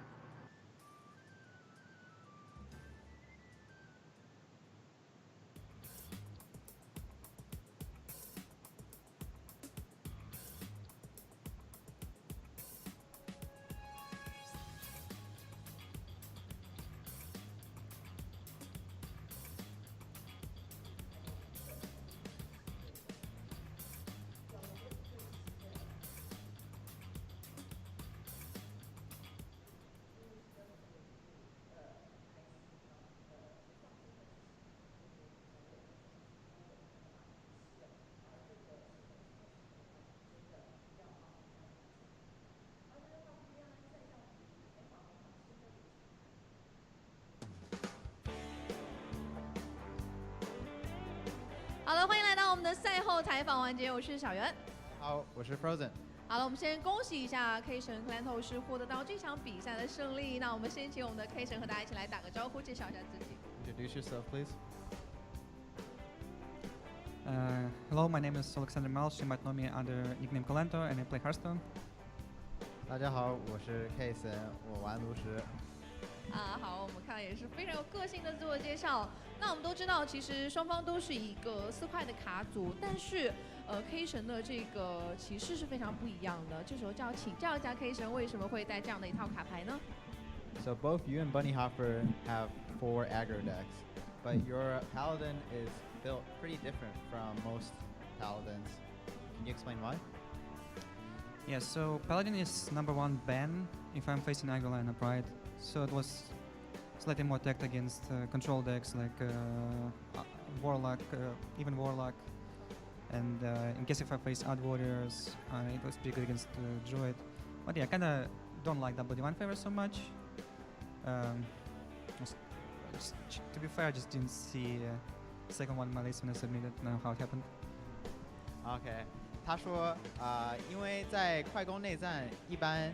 好了，欢迎来到我们的赛后采访环节，我是小袁。好，我是 Frozen。好了，我们先恭喜一下 K 神 Colento 是获得到这场比赛的胜利。那我们先请我们的 K 神和大家一起来打个招呼，介绍一下自己。Introduce yourself, please. Hello, my name is Alexander Malch. You might know me under nickname Colento, and I play Hearthstone. 大家好，我是 K 神，我玩炉石。好，我们看也是非常有个性的自我介绍。那我们都知道，其实双方都是一个4块的卡组，但是K 神的这个骑士是非常不一样的。这时候就要请教一下 K 神为什么会带这样的一套卡牌呢 So both you and Bunny Hopper have 4 aggro decks, but your paladin is built pretty different from most paladins. Can you explain why? Yeah, so Paladin is #1 ban if I'm facing aggro lineup, right? So it was slightly more tagged against control decks like Warlock, even Warlock. And in case if I face Odd Warriors, it was pretty good against Druid. But yeah, I kinda don't like WD1 favor so much. To be fair, I just didn't see second one in my list when I submitted. Now how it happened. OK， 他说，因为在快攻内战，一般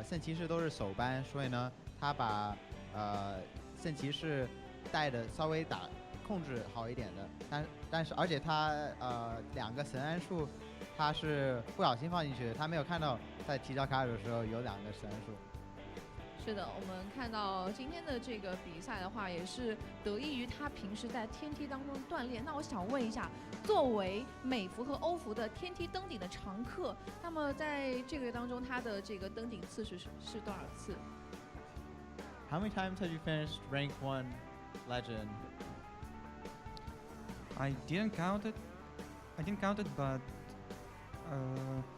圣骑士都是首班，所以呢，他把圣骑士带的稍微控制好一点的，但是而且他2个神安术，他是不小心放进去的，他没有看到在提交卡组的时候有2个神安术。是的，我们看到今天的这个比赛的话，也是得益于他平时在天梯当中锻炼。那我想问一下，作为美服和欧服的天梯登顶的常客，那么在这个月当中，他的这个登顶次数是多少次 How many times have you finished rank 1 legend? I didn't count it, but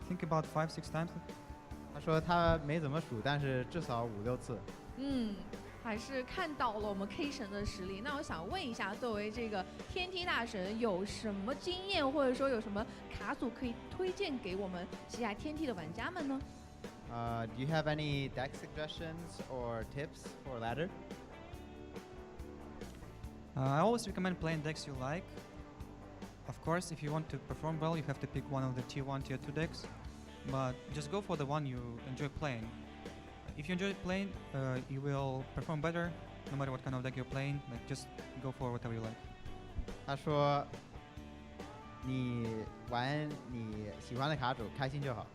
think about 5-6 times. 他说他没怎么数，但是至少5-6次。还是看到了我们 K 神的实力。那我想问一下，作为这个天梯大神，有什么经验或者说有什么卡组可以推荐给我们喜爱天梯的玩家们呢？Do you have any deck suggestions or tips for ladder? I always recommend playing decks you like. Of course, if you want to perform well, you have to pick one of the tier 1, tier 2 decks, but just go for the one you enjoy playing. If you enjoy playing, you will perform better no matter what kind of deck you're playing. Like, just go for whatever you like. 他说：“你玩你喜欢的卡组，开心就好。”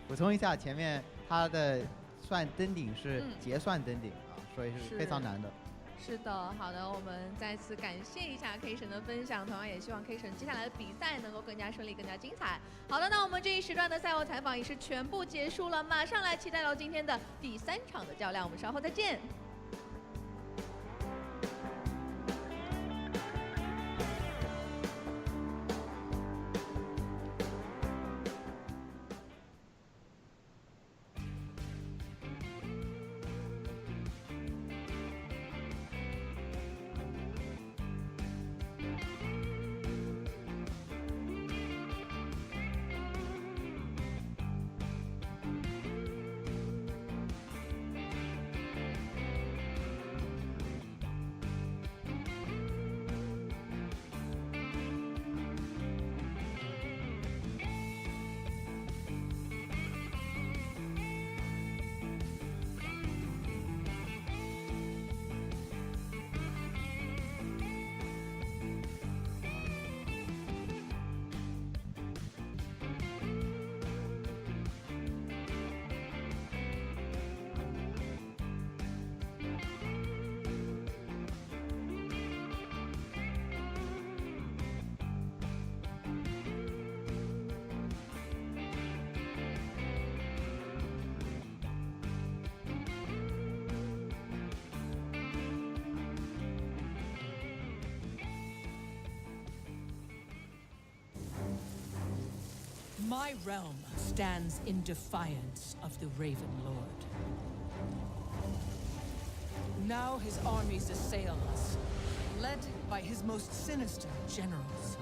补充一下，前面他的算登顶是结算登顶所以是非常难的。是的，好的，我们再次感谢一下 K 神的分享，同样也希望 K 神接下来的比赛能够更加顺利、更加精彩。好的，那我们这一时段的赛后采访也是全部结束了，马上来期待到今天的第3场的较量，我们稍后再见。My realm stands in defiance of the Raven Lord. Now his armies assail us, led by his most sinister generals.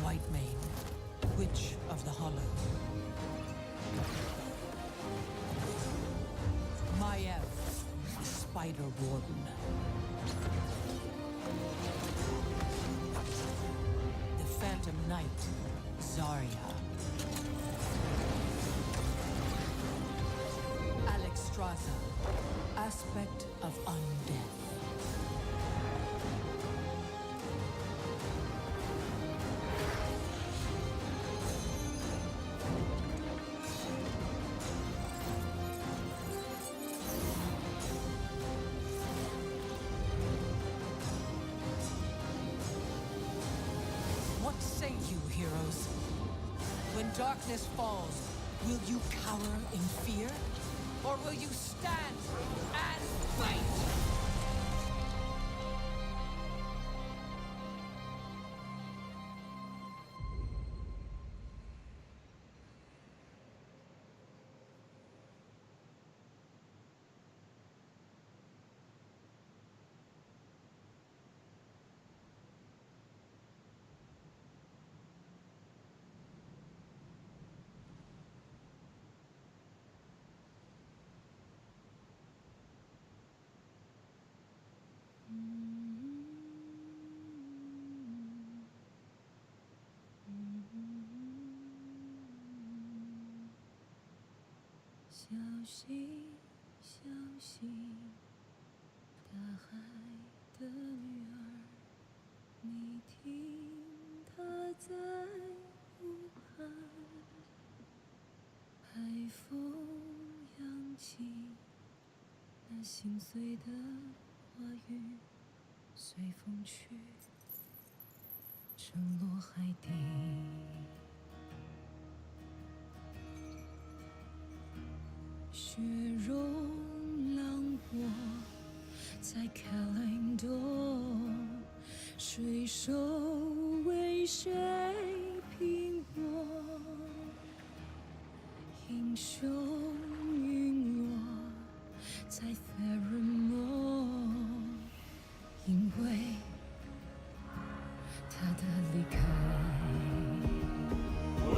Whitemane, Witch of the Hollow. Maiev, the Spider Warden. The Phantom Knight, Zarya. Alexstrasza, Aspect of Undeath. What say you, heroes? When darkness falls, will you cower in fear? Or will you stand and fight?雪融浪过在开兰多，水手为谁拼搏？英雄陨落。在 pheromone， 因为他的离开。为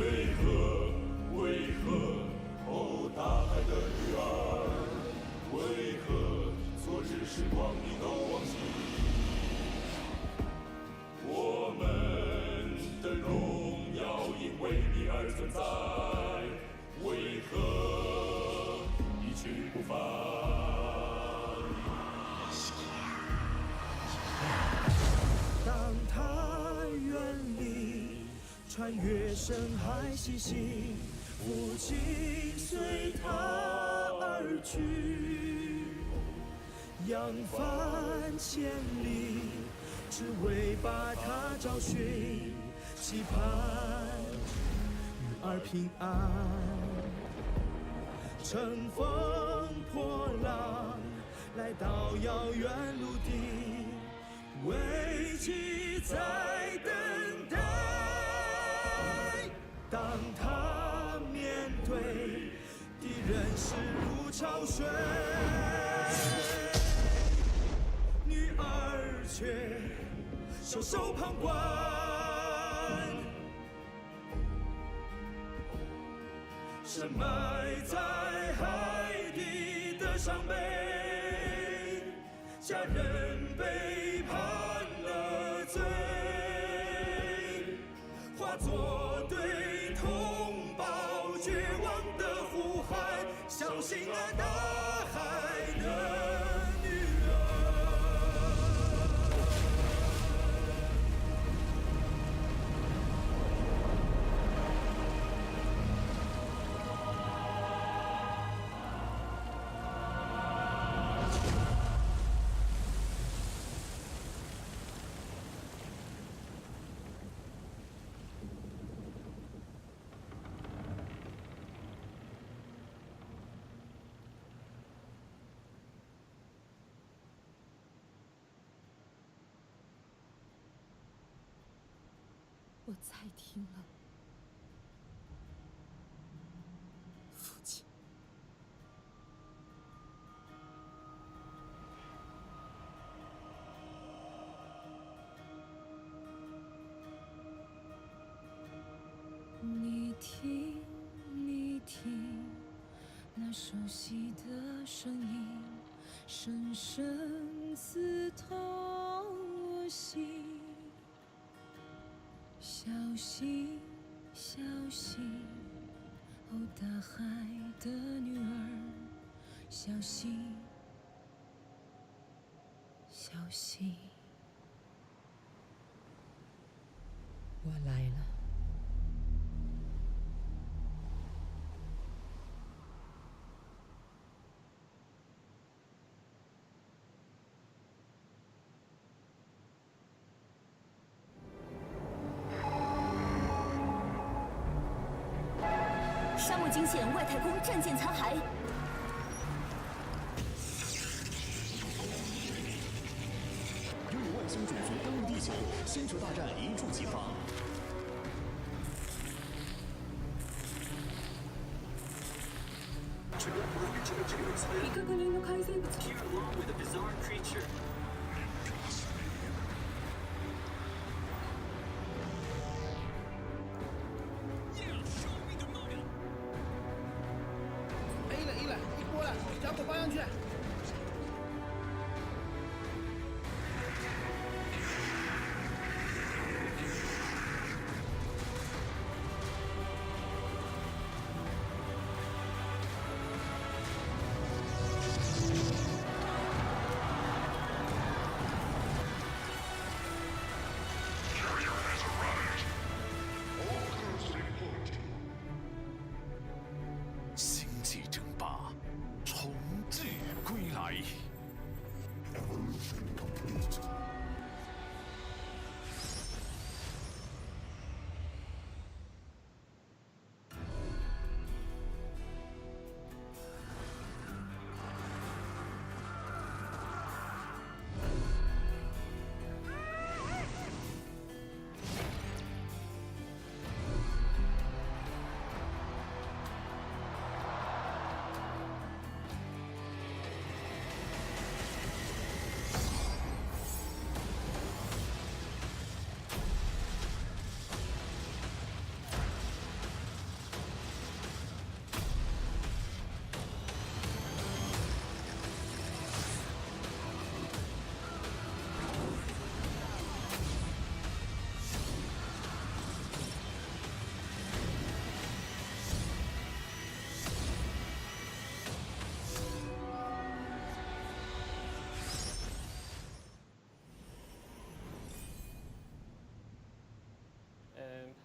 何哦，大海的女儿，为何昨日时光你都忘记？我们的荣耀因为你而存在，为何一去不返？当他远离，穿越深海西行，父亲随他而去，扬帆千里，只为把他找寻，期盼女儿平安。乘风破浪，来到遥远陆地，危机在等待。当他面对敌人势如潮水，女儿却袖手旁观。深埋在海底的伤悲，家人背叛了罪，化作对同胞绝望的呼喊，相信了大海的女儿。我猜听了，父亲。你听，你听，那熟悉的声音，深深刺痛我心。小心，小心，哦，大海的女儿，小心，小心，我来了。沙漠惊现外太空战舰残骸。由于外星种族登陆地球，星球大战一触即发。未確認の海生物。小狗抱上去。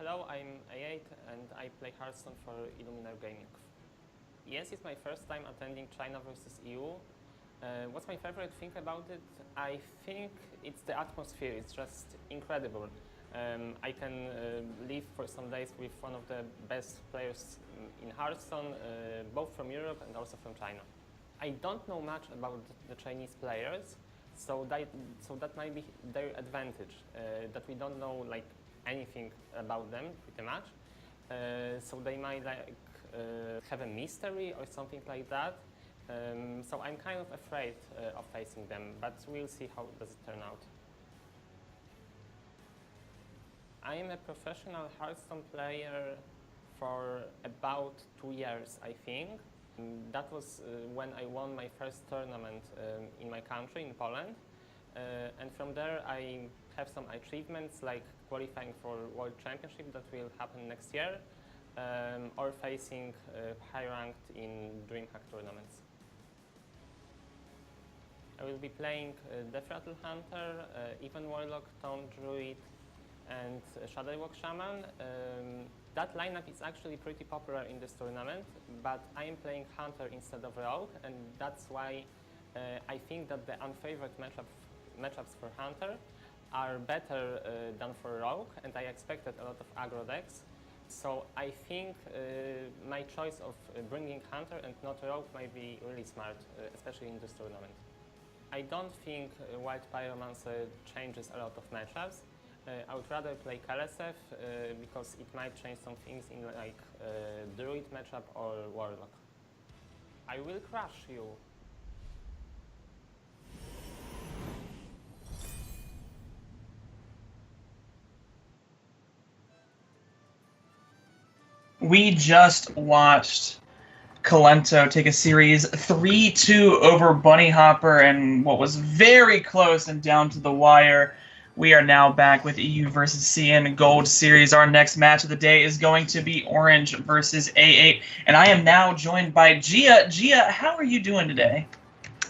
Hello, I'm A8 and I play Hearthstone for Illuminar Gaming. Yes, it's my first time attending China versus EU. What's my favorite thing about it? I think it's the atmosphere. It's just incredible. I can live for some days with one of the best players in Hearthstone, both from Europe and also from China. I don't know much about the Chinese players, so that might be their advantage, that we don't know like anything about them pretty much. So they might like have a mystery or something like that. So I'm kind of afraid of facing them, but we'll see how does it turn out. I am a professional Hearthstone player for about 2 years, I think. That was when I won my first tournament in my country, in Poland. And from there I have some achievements like qualifying for World Championship that will happen next year, or facing high ranked in DreamHack tournaments. I will be playing Death Rattle Hunter, Even Warlock, Taunt Druid, and Shadowwalk Shaman. That lineup is actually pretty popular in this tournament, but I am playing Hunter instead of Rogue, and that's why I think that the unfavored matchups for Hunter are better than for Rogue, and I expected a lot of aggro decks. So I think my choice of bringing Hunter and not Rogue might be really smart, especially in this tournament. I don't think Wild Pyromancer changes a lot of matchups. I would rather play Kalesef because it might change some things in like Druid matchup or Warlock. I will crush you. We just watched Kalento take a series 3-2 over Bunny Hopper and what was very close and down to the wire. We are now back with EU versus CN Gold Series. Our next match of the day is going to be Orange versus A8. And I am now joined by Gia. Gia, how are you doing today?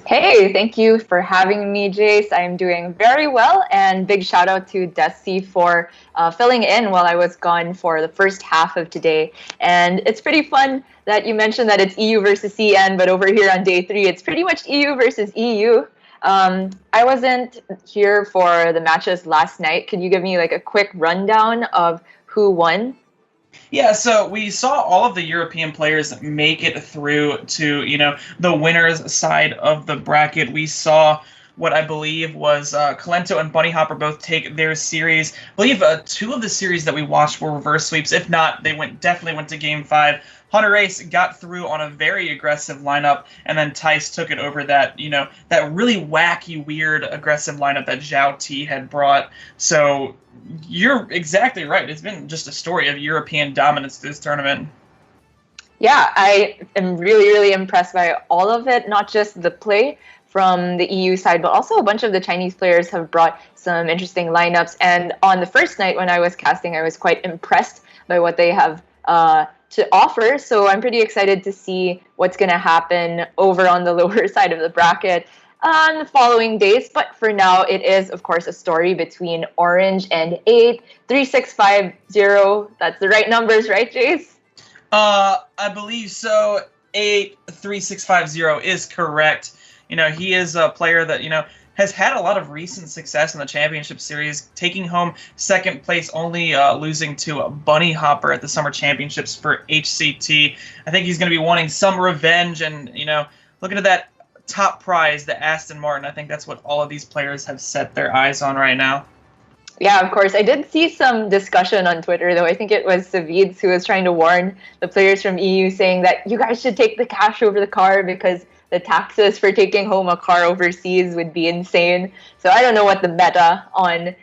Hey, thank you for having me, Jace. I'm doing very well, and big shout out to Desi for filling in while I was gone for the first half of today. And it's pretty fun that you mentioned that it's EU versus CN, but over here on day 3, it's pretty much EU versus EU. I wasn't here for the matches last night. Could you give me like a quick rundown of who won? Yeah, so we saw all of the European players make it through to, the winners side of the bracket. We saw what I believe was Kalento and Bunny Hopper both take their series. I believe 2 of the series that we watched were reverse sweeps. If not, they definitely went to Game 5. Hunter Ace got through on a very aggressive lineup, and then Tice took it over that, that really wacky, weird, aggressive lineup that Zhao T had brought. So you're exactly right. It's been just a story of European dominance this tournament. Yeah, I am really, really impressed by all of it, not just the play from the EU side, but also a bunch of the Chinese players have brought some interesting lineups. And on the first night when I was casting, I was quite impressed by what they have to offer. So I'm pretty excited to see what's going to happen over on the lower side of the bracket on the following days. But for now, it is, of course, a story between Orange and 8. 3650. That's the right numbers, right, Jace? I believe so. 83650 is correct. He is a player that, has had a lot of recent success in the championship series, taking home second place, only losing to Bunny Hopper at the Summer Championships for HCT. I think he's going to be wanting some revenge and, looking at that top prize, the Aston Martin. I think that's what all of these players have set their eyes on right now. Yeah, of course. I did see some discussion on Twitter, though. I think it was Savids who was trying to warn the players from EU, saying that you guys should take the cash over the car because the taxes for taking home a car overseas would be insane. So I don't know what the meta on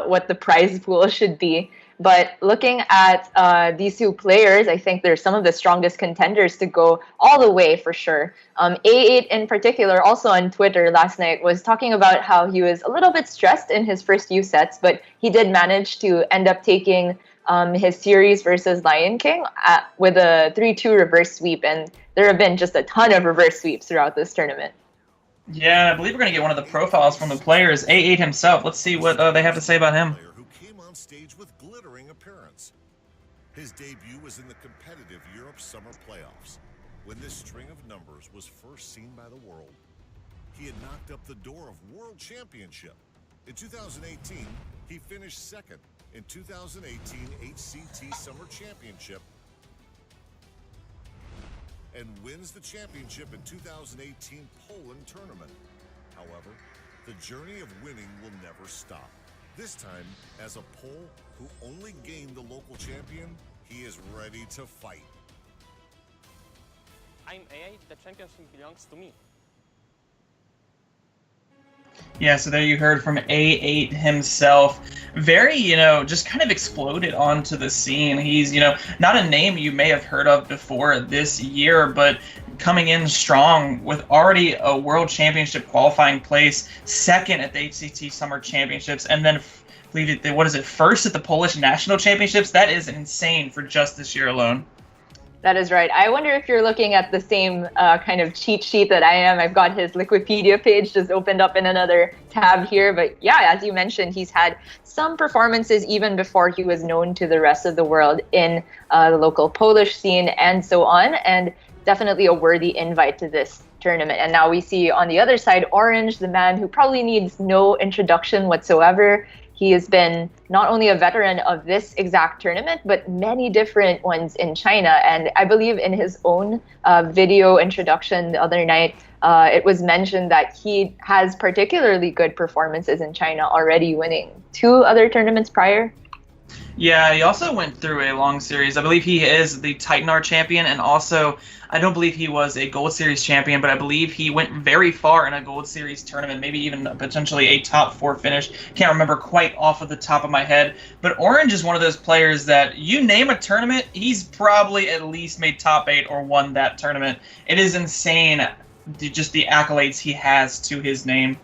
what the prize pool should be. But looking at these 2 players, I think they're some of the strongest contenders to go all the way for sure. A8 in particular, also on Twitter last night, was talking about how he was a little bit stressed in his first few sets, but he did manage to end up taking his series versus Lion King with a 3-2 reverse sweep. And there have been just a ton of reverse sweeps throughout this tournament. Yeah, I believe we're going to get one of the profiles from the players, A8 himself. Let's see what they have to say about him. Who came on stage with glittering appearance. His debut was in the competitive Europe Summer Playoffs, when this string of numbers was first seen by the world. He had knocked up the door of World Championship. In 2018, he finished second in 2018 HCT Summer Championship and wins the championship in 2018 Poland tournament. However, the journey of winning will never stop. This time, as a Pole who only gained the local champion, he is ready to fight. I'm A8, the championship belongs to me. Yeah, so there you heard from A8 himself. Very, just kind of exploded onto the scene. He's, not a name you may have heard of before this year, but coming in strong with already a World Championship qualifying place, second at the HCT Summer Championships, and then first at the Polish National Championships? That is insane for just this year alone. That is right. I wonder if you're looking at the same kind of cheat sheet that I am. I've got his Wikipedia page just opened up in another tab here. But yeah, as you mentioned, he's had some performances even before he was known to the rest of the world in the local Polish scene and so on. And definitely a worthy invite to this tournament. And now we see on the other side, Orange, the man who probably needs no introduction whatsoever. He has been not only a veteran of this exact tournament, but many different ones in China. And I believe in his own video introduction the other night, it was mentioned that he has particularly good performances in China, already winning 2 other tournaments prior. Yeah, he also went through a long series. I believe he is the Titanar champion, and also I don't believe he was a Gold Series champion, but I believe he went very far in a Gold Series tournament, maybe even potentially a top 4 finish. Can't remember quite off of the top of my head, but Orange is one of those players that you name a tournament, he's probably at least made top 8 or won that tournament. It is insane, just the accolades he has to his name.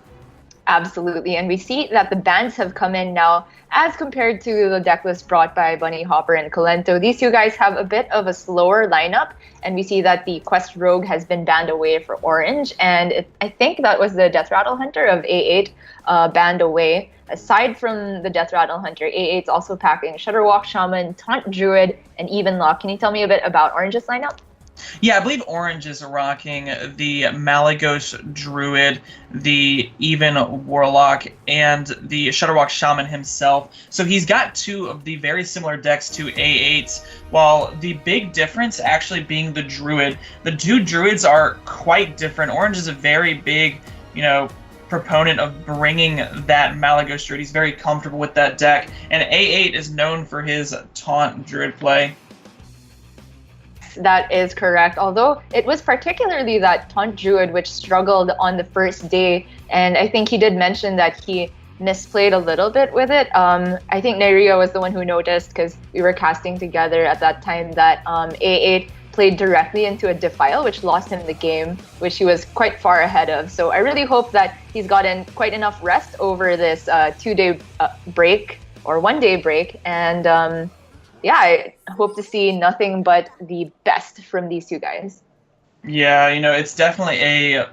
Absolutely, and we see that the bans have come in now as compared to the deck list brought by Bunny Hopper and Colento. These 2 guys have a bit of a slower lineup, and we see that the Quest Rogue has been banned away for Orange, and I think that was the Death Rattle Hunter of A8 banned away. Aside from the Death Rattle Hunter, A8's also packing Shudderwalk Shaman, Taunt Druid, and Even Lock. Can you tell me a bit about Orange's lineup? Yeah, I believe Orange is rocking the Malagos Druid, the Even Warlock, and the Shudderwalk Shaman himself. So he's got 2 of the very similar decks to A8's, while the big difference actually being the Druid. The 2 Druids are quite different. Orange is a very big, proponent of bringing that Malagos Druid. He's very comfortable with that deck, and A8 is known for his Taunt Druid play. That is correct, although it was particularly that Taunt Druid which struggled on the first day, and I think he did mention that he misplayed a little bit with it. I think Neria was the one who noticed, because we were casting together at that time, that A8 played directly into a Defile, which lost him the game, which he was quite far ahead of. So I really hope that he's gotten quite enough rest over this 2-day break, or 1-day break, and yeah, I hope to see nothing but the best from these 2 guys. Yeah, it's definitely a,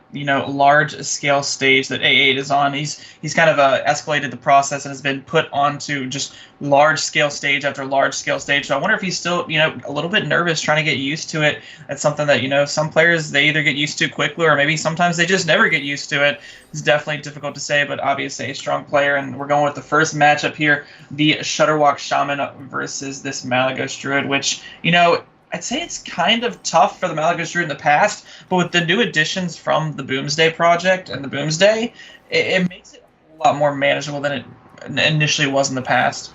large scale stage that A8 is on. He's kind of escalated the process and has been put onto just large scale stage after large scale stage. So I wonder if he's still, a little bit nervous trying to get used to it. That's something that, some players, they either get used to quickly or maybe sometimes they just never get used to it. It's definitely difficult to say, but obviously a strong player. And we're going with the first matchup here, the Shudderwalk Shaman versus this Malagos Druid, which, I'd say it's kind of tough for the Malagos Druid in the past, but with the new additions from the Boomsday project and the Boomsday, it makes it a lot more manageable than it initially was in the past.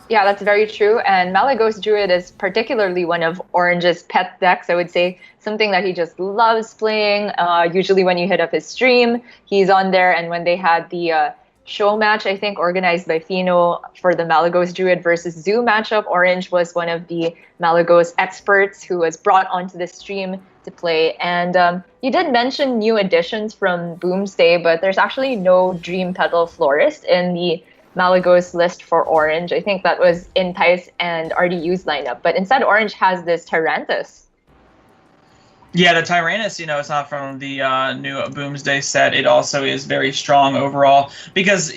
Yeah, that's very true. And Malagos Druid is particularly one of Orange's pet decks, I would say. Something that he just loves playing. Usually when you hit up his stream, he's on there. And when they had the show match, I think, organized by Fino for the Malagos Druid versus Zoo matchup, Orange was one of the Malagos experts who was brought onto the stream to play. And you did mention new additions from Boomsday, but there's actually no Dream Petal Florist in the Malagos list for Orange. I think that was in Tice and RDU's lineup. But instead, Orange has this Tyrantus. Yeah, the Tyrannus, it's not from the new Boomsday set. It also is very strong overall because,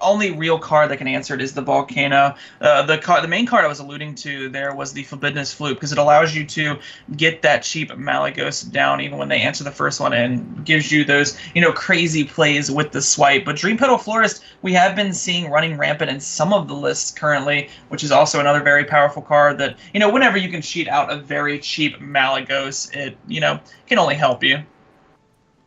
only real card that can answer it is the Volcano. The main card I was alluding to there was the Forbiddeness Flute, because it allows you to get that cheap Malygos down even when they answer the first one, and gives you those crazy plays with the swipe. But Dream Petal Florist we have been seeing running rampant in some of the lists currently, which is also another very powerful card that whenever you can cheat out a very cheap Malygos, it can only help you.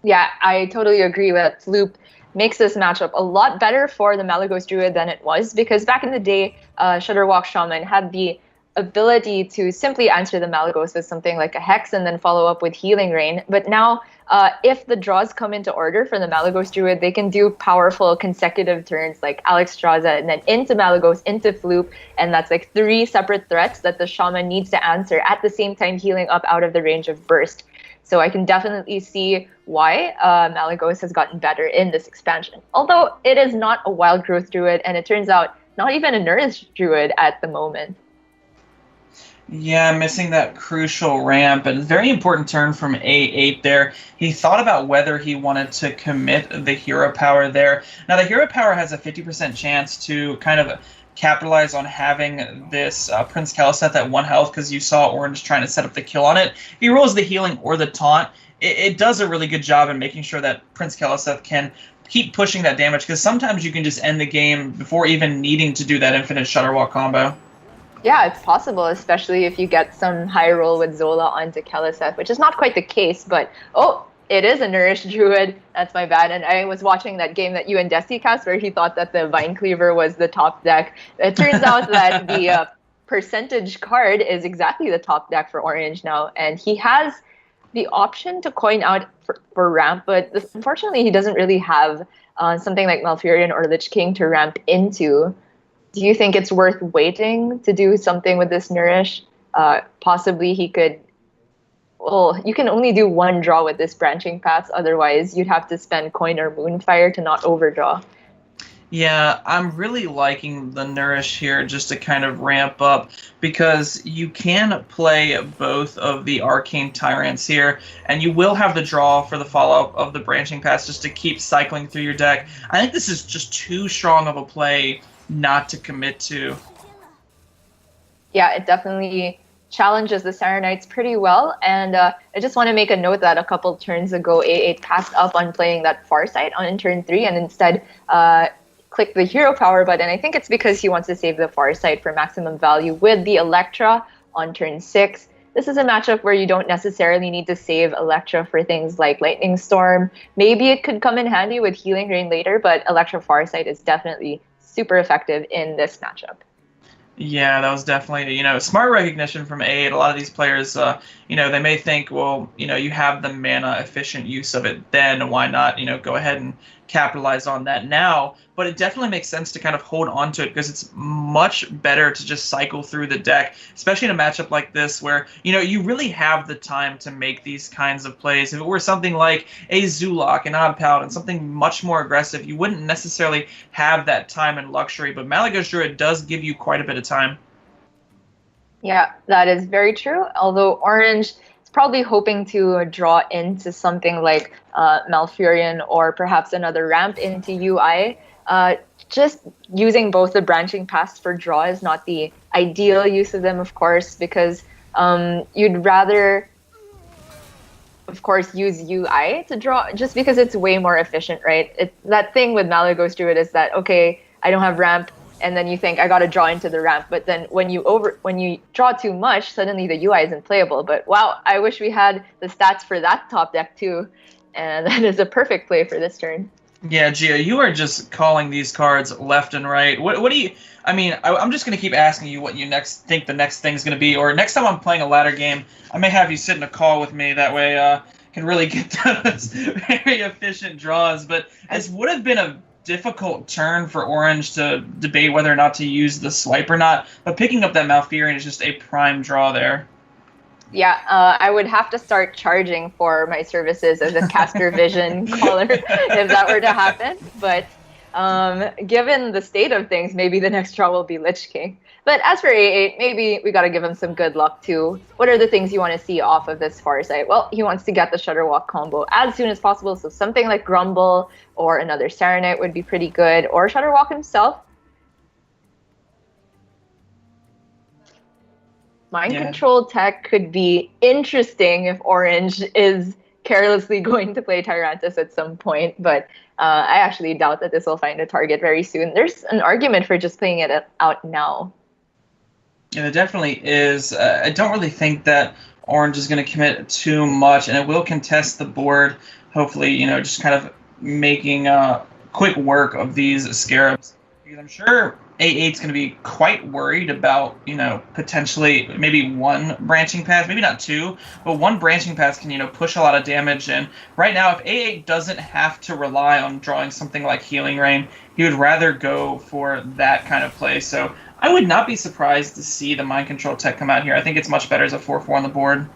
Yeah, I totally agree with that. Loop makes this matchup a lot better for the Malygos Druid than it was, because back in the day, Shudderwalk Shaman had the ability to simply answer the Malygos with something like a Hex and then follow up with Healing Rain. But now, if the draws come into order for the Malygos Druid, they can do powerful consecutive turns like Alexstrasza and then into Malygos, into Floop, and that's like 3 separate threats that the Shaman needs to answer at the same time healing up out of the range of Burst. So I can definitely see why Malygos has gotten better in this expansion. Although it is not a Wild Growth Druid, and it turns out not even a Nourished Druid at the moment. Yeah, missing that crucial ramp, and very important turn from A8 there. He thought about whether he wanted to commit the hero power there. Now, the hero power has a 50% chance to kind of capitalize on having this Prince Keleseth at 1 health, because you saw Orange trying to set up the kill on it. If he rolls the healing or the taunt, it does a really good job in making sure that Prince Keleseth can keep pushing that damage, because sometimes you can just end the game before even needing to do that infinite Shudderwalk combo. Yeah, it's possible, especially if you get some high roll with Zola onto Keleseth, which is not quite the case, but it is a Nourished Druid. That's my bad. And I was watching that game that you and Desi cast where he thought that the Vine Cleaver was the top deck. It turns out that the percentage card is exactly the top deck for Orange now. And he has the option to coin out for ramp, but unfortunately he doesn't really have something like Malfurion or Lich King to ramp into. Do you think it's worth waiting to do something with this Nourish? Possibly he could... Well, you can only do 1 draw with this Branching Paths, otherwise you'd have to spend Coin or Moonfire to not overdraw. Yeah, I'm really liking the Nourish here just to kind of ramp up, because you can play both of the Arcane Tyrants here, and you will have the draw for the follow-up of the Branching Paths just to keep cycling through your deck. I think this is just too strong of a play not to commit to. Yeah, it definitely challenges the Sarenites pretty well, and I just want to make a note that a couple turns ago A8 passed up on playing that Farsight on turn 3 and instead clicked the hero power button. I think it's because he wants to save the Farsight for maximum value with the Electra on turn 6. This is a matchup where you don't necessarily need to save Electra for things like Lightning Storm. Maybe it could come in handy with Healing Rain later, but Electra Farsight is definitely super effective in this matchup. Yeah, that was definitely, smart recognition from A8. A lot of these players, they may think, well, you have the mana efficient use of it, then why not, go ahead and capitalize on that now. But it definitely makes sense to kind of hold on to it, because it's much better to just cycle through the deck, especially in a matchup like this where, you really have the time to make these kinds of plays. If it were something like a Zulok, an Odd Paladin, something much more aggressive, you wouldn't necessarily have that time and luxury. But Malygos Druid does give you quite a bit of time. Yeah, that is very true. Although Orange is probably hoping to draw into something like Malfurion or perhaps another ramp into UI. Just using both the Branching Paths for draw is not the ideal use of them, of course, because you'd rather, of course, use UI to draw, just because it's way more efficient, right? That thing with Malygos Druid is that, okay, I don't have ramp, and then you think I got to draw into the ramp, but then when you draw too much, suddenly the UI isn't playable. But wow, I wish we had the stats for that top deck too, and that is a perfect play for this turn. Yeah, Gio, you are just calling these cards left and right. What do you... I mean, I'm just going to keep asking you what you think the next thing's going to be, or next time I'm playing a ladder game, I may have you sit in a call with me. That way can really get those very efficient draws. But this would have been a difficult turn for Orange to debate whether or not to use the swipe or not. But picking up that Malfurion is just a prime draw there. Yeah, I would have to start charging for my services as a caster vision caller if that were to happen. But Given the state of things, maybe the next draw will be Lich King. But as for A8, maybe we got to give him some good luck too. What are the things you want to see off of this Farsight? Well, he wants to get the Shudderwalk combo as soon as possible, so something like Grumble or another Serenite would be pretty good, or Shudderwalk himself. Mind control tech could be interesting if Orange is carelessly going to play Tyrantus at some point, but I actually doubt that this will find a target very soon. There's an argument for just playing it out now. Yeah, there definitely is. I don't really think that Orange is going to commit too much, and it will contest the board, hopefully, just kind of making quick work of these Scarabs. Because I'm sure A8's going to be quite worried about, potentially maybe one branching path, maybe not two, but one branching path can, push a lot of damage. And right now, if A8 doesn't have to rely on drawing something like Healing Rain, he would rather go for that kind of play. So I would not be surprised to see the Mind Control tech come out here. I think it's much better as a 4-4 on the board.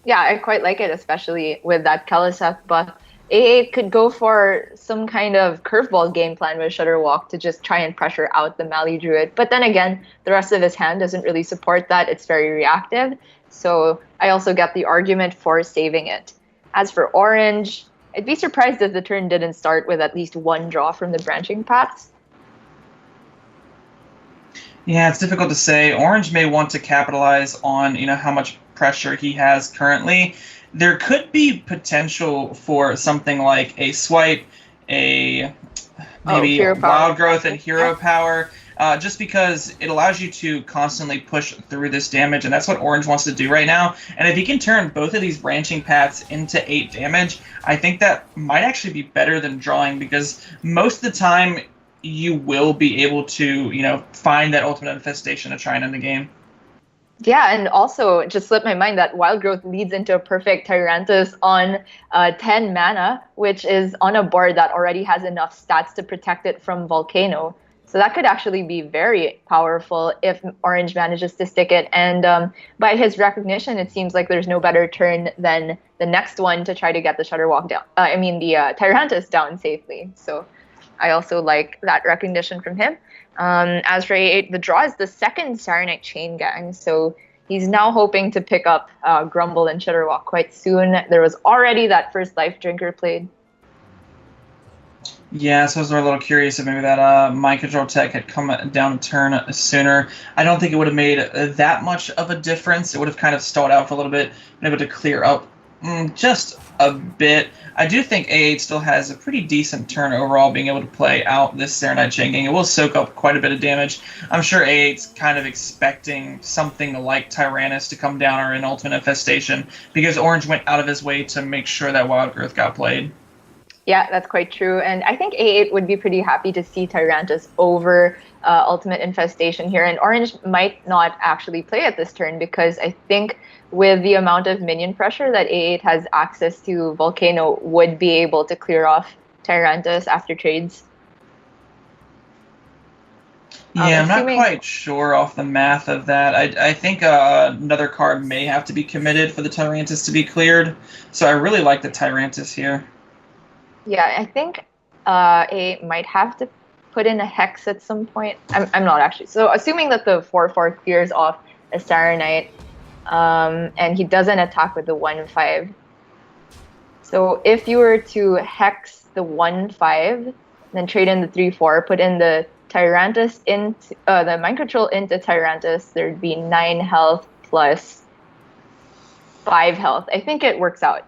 Yeah, I quite like it, especially with that Kalisek buff. A8 could go for some kind of curveball game plan with Shudderwalk to just try and pressure out the Mali Druid. But then again, the rest of his hand doesn't really support that. It's very reactive. So I also get the argument for saving it. As for Orange, I'd be surprised if the turn didn't start with at least one draw from the branching paths. Yeah, it's difficult to say. Orange may want to capitalize on, how much pressure he has currently. There could be potential for something like a Swipe, maybe Wild Growth and Hero Power, just because it allows you to constantly push through this damage, and that's what Orange wants to do right now. And if he can turn both of these branching paths into 8 damage, I think that might actually be better than drawing, because most of the time you will be able to, find that ultimate infestation to try and end the game. Yeah, and also it just slipped my mind that Wild Growth leads into a perfect Tyrantus on 10 mana, which is on a board that already has enough stats to protect it from Volcano. So that could actually be very powerful if Orange manages to stick it. And by his recognition, it seems like there's no better turn than the next one to try to get the Shudderwalk down. The Tyrantus down safely. So I also like that recognition from him. As for A8, the draw is the second Saronite Chain Gang, so he's now hoping to pick up Grumble and Shudderwalk quite soon. There was already that first Life Drinker played. Yeah, so I was a little curious if maybe that Mind Control tech had come down a turn sooner. I don't think it would have made that much of a difference. It would have kind of stalled out for a little bit, been able to clear up just a bit. I do think A8 still has a pretty decent turn overall, being able to play out this Saronite Chain Gang. It will soak up quite a bit of damage. I'm sure A8's kind of expecting something like Tyrannus to come down or an Ultimate Infestation, because Orange went out of his way to make sure that Wild Growth got played. Yeah, that's quite true. And I think A8 would be pretty happy to see Tyrantus over Ultimate Infestation here. And Orange might not actually play it this turn, because I think with the amount of minion pressure that A8 has access to, Volcano would be able to clear off Tyrantus after trades. Yeah, I'm not quite sure off the math of that. I think another card may have to be committed for the Tyrantus to be cleared. So I really like the Tyrantus here. Yeah, I think A8 might have to put in a Hex at some point. I'm not actually. So assuming that the 4/4 clears off a Saronite, and he doesn't attack with the 1/5. So if you were to Hex the 1/5, then trade in the 3/4, put in the Tyrantus into the Mind Control into Tyrantus, there'd be 9 health plus 5 health. I think it works out.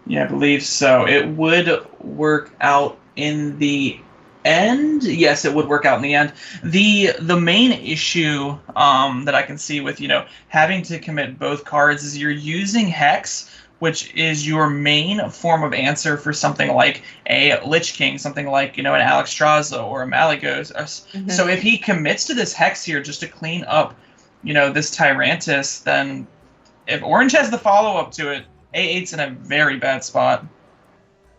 Yeah, I believe so. It would work out in the end. Yes, it would work out in the end. The main issue that I can see with, having to commit both cards is you're using Hex, which is your main form of answer for something like a Lich King, something like, an Alexstrasza or a Malygos. Mm-hmm. So if he commits to this Hex here just to clean up, this Tyrantus, then if Orange has the follow-up to it, A8's in a very bad spot.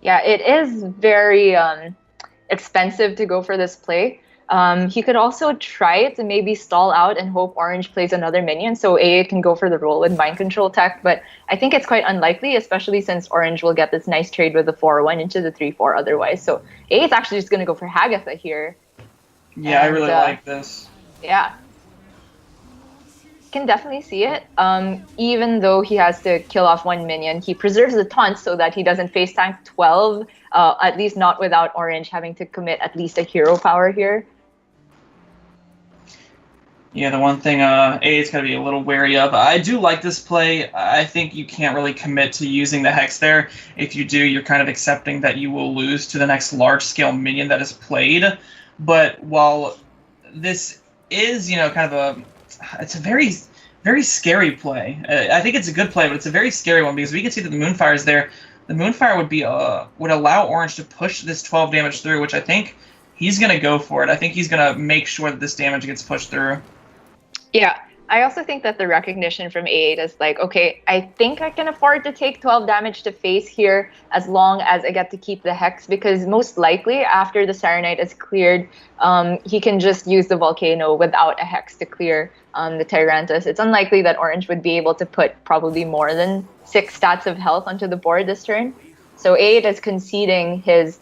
Yeah, it is very expensive to go for this play. He could also try to maybe stall out and hope Orange plays another minion so A8 can go for the roll with Mind Control tech, but I think it's quite unlikely, especially since Orange will get this nice trade with the 4-1 into the 3-4 otherwise. So A8's actually just going to go for Hagatha here. Yeah, I really like this. Yeah. Can definitely see it. Even though he has to kill off one minion, he preserves the taunt so that he doesn't face tank 12, at least not without Orange having to commit at least a hero power here. Yeah, the one thing A8's got to be a little wary of. I do like this play. I think you can't really commit to using the Hex there. If you do, you're kind of accepting that you will lose to the next large-scale minion that is played. But while this is, kind of it's a very, very scary play. I think it's a good play, but it's a very scary one because we can see that the Moonfire is there. The Moonfire would allow Orange to push this 12 damage through, which I think he's going to go for it. I think he's going to make sure that this damage gets pushed through. Yeah, I also think that the recognition from A8 is like, okay, I think I can afford to take 12 damage to face here as long as I get to keep the Hex, because most likely after the Saronite is cleared, he can just use the Volcano without a Hex to clear the Tyrantus. It's unlikely that Orange would be able to put probably more than 6 stats of health onto the board this turn. So A8 is conceding his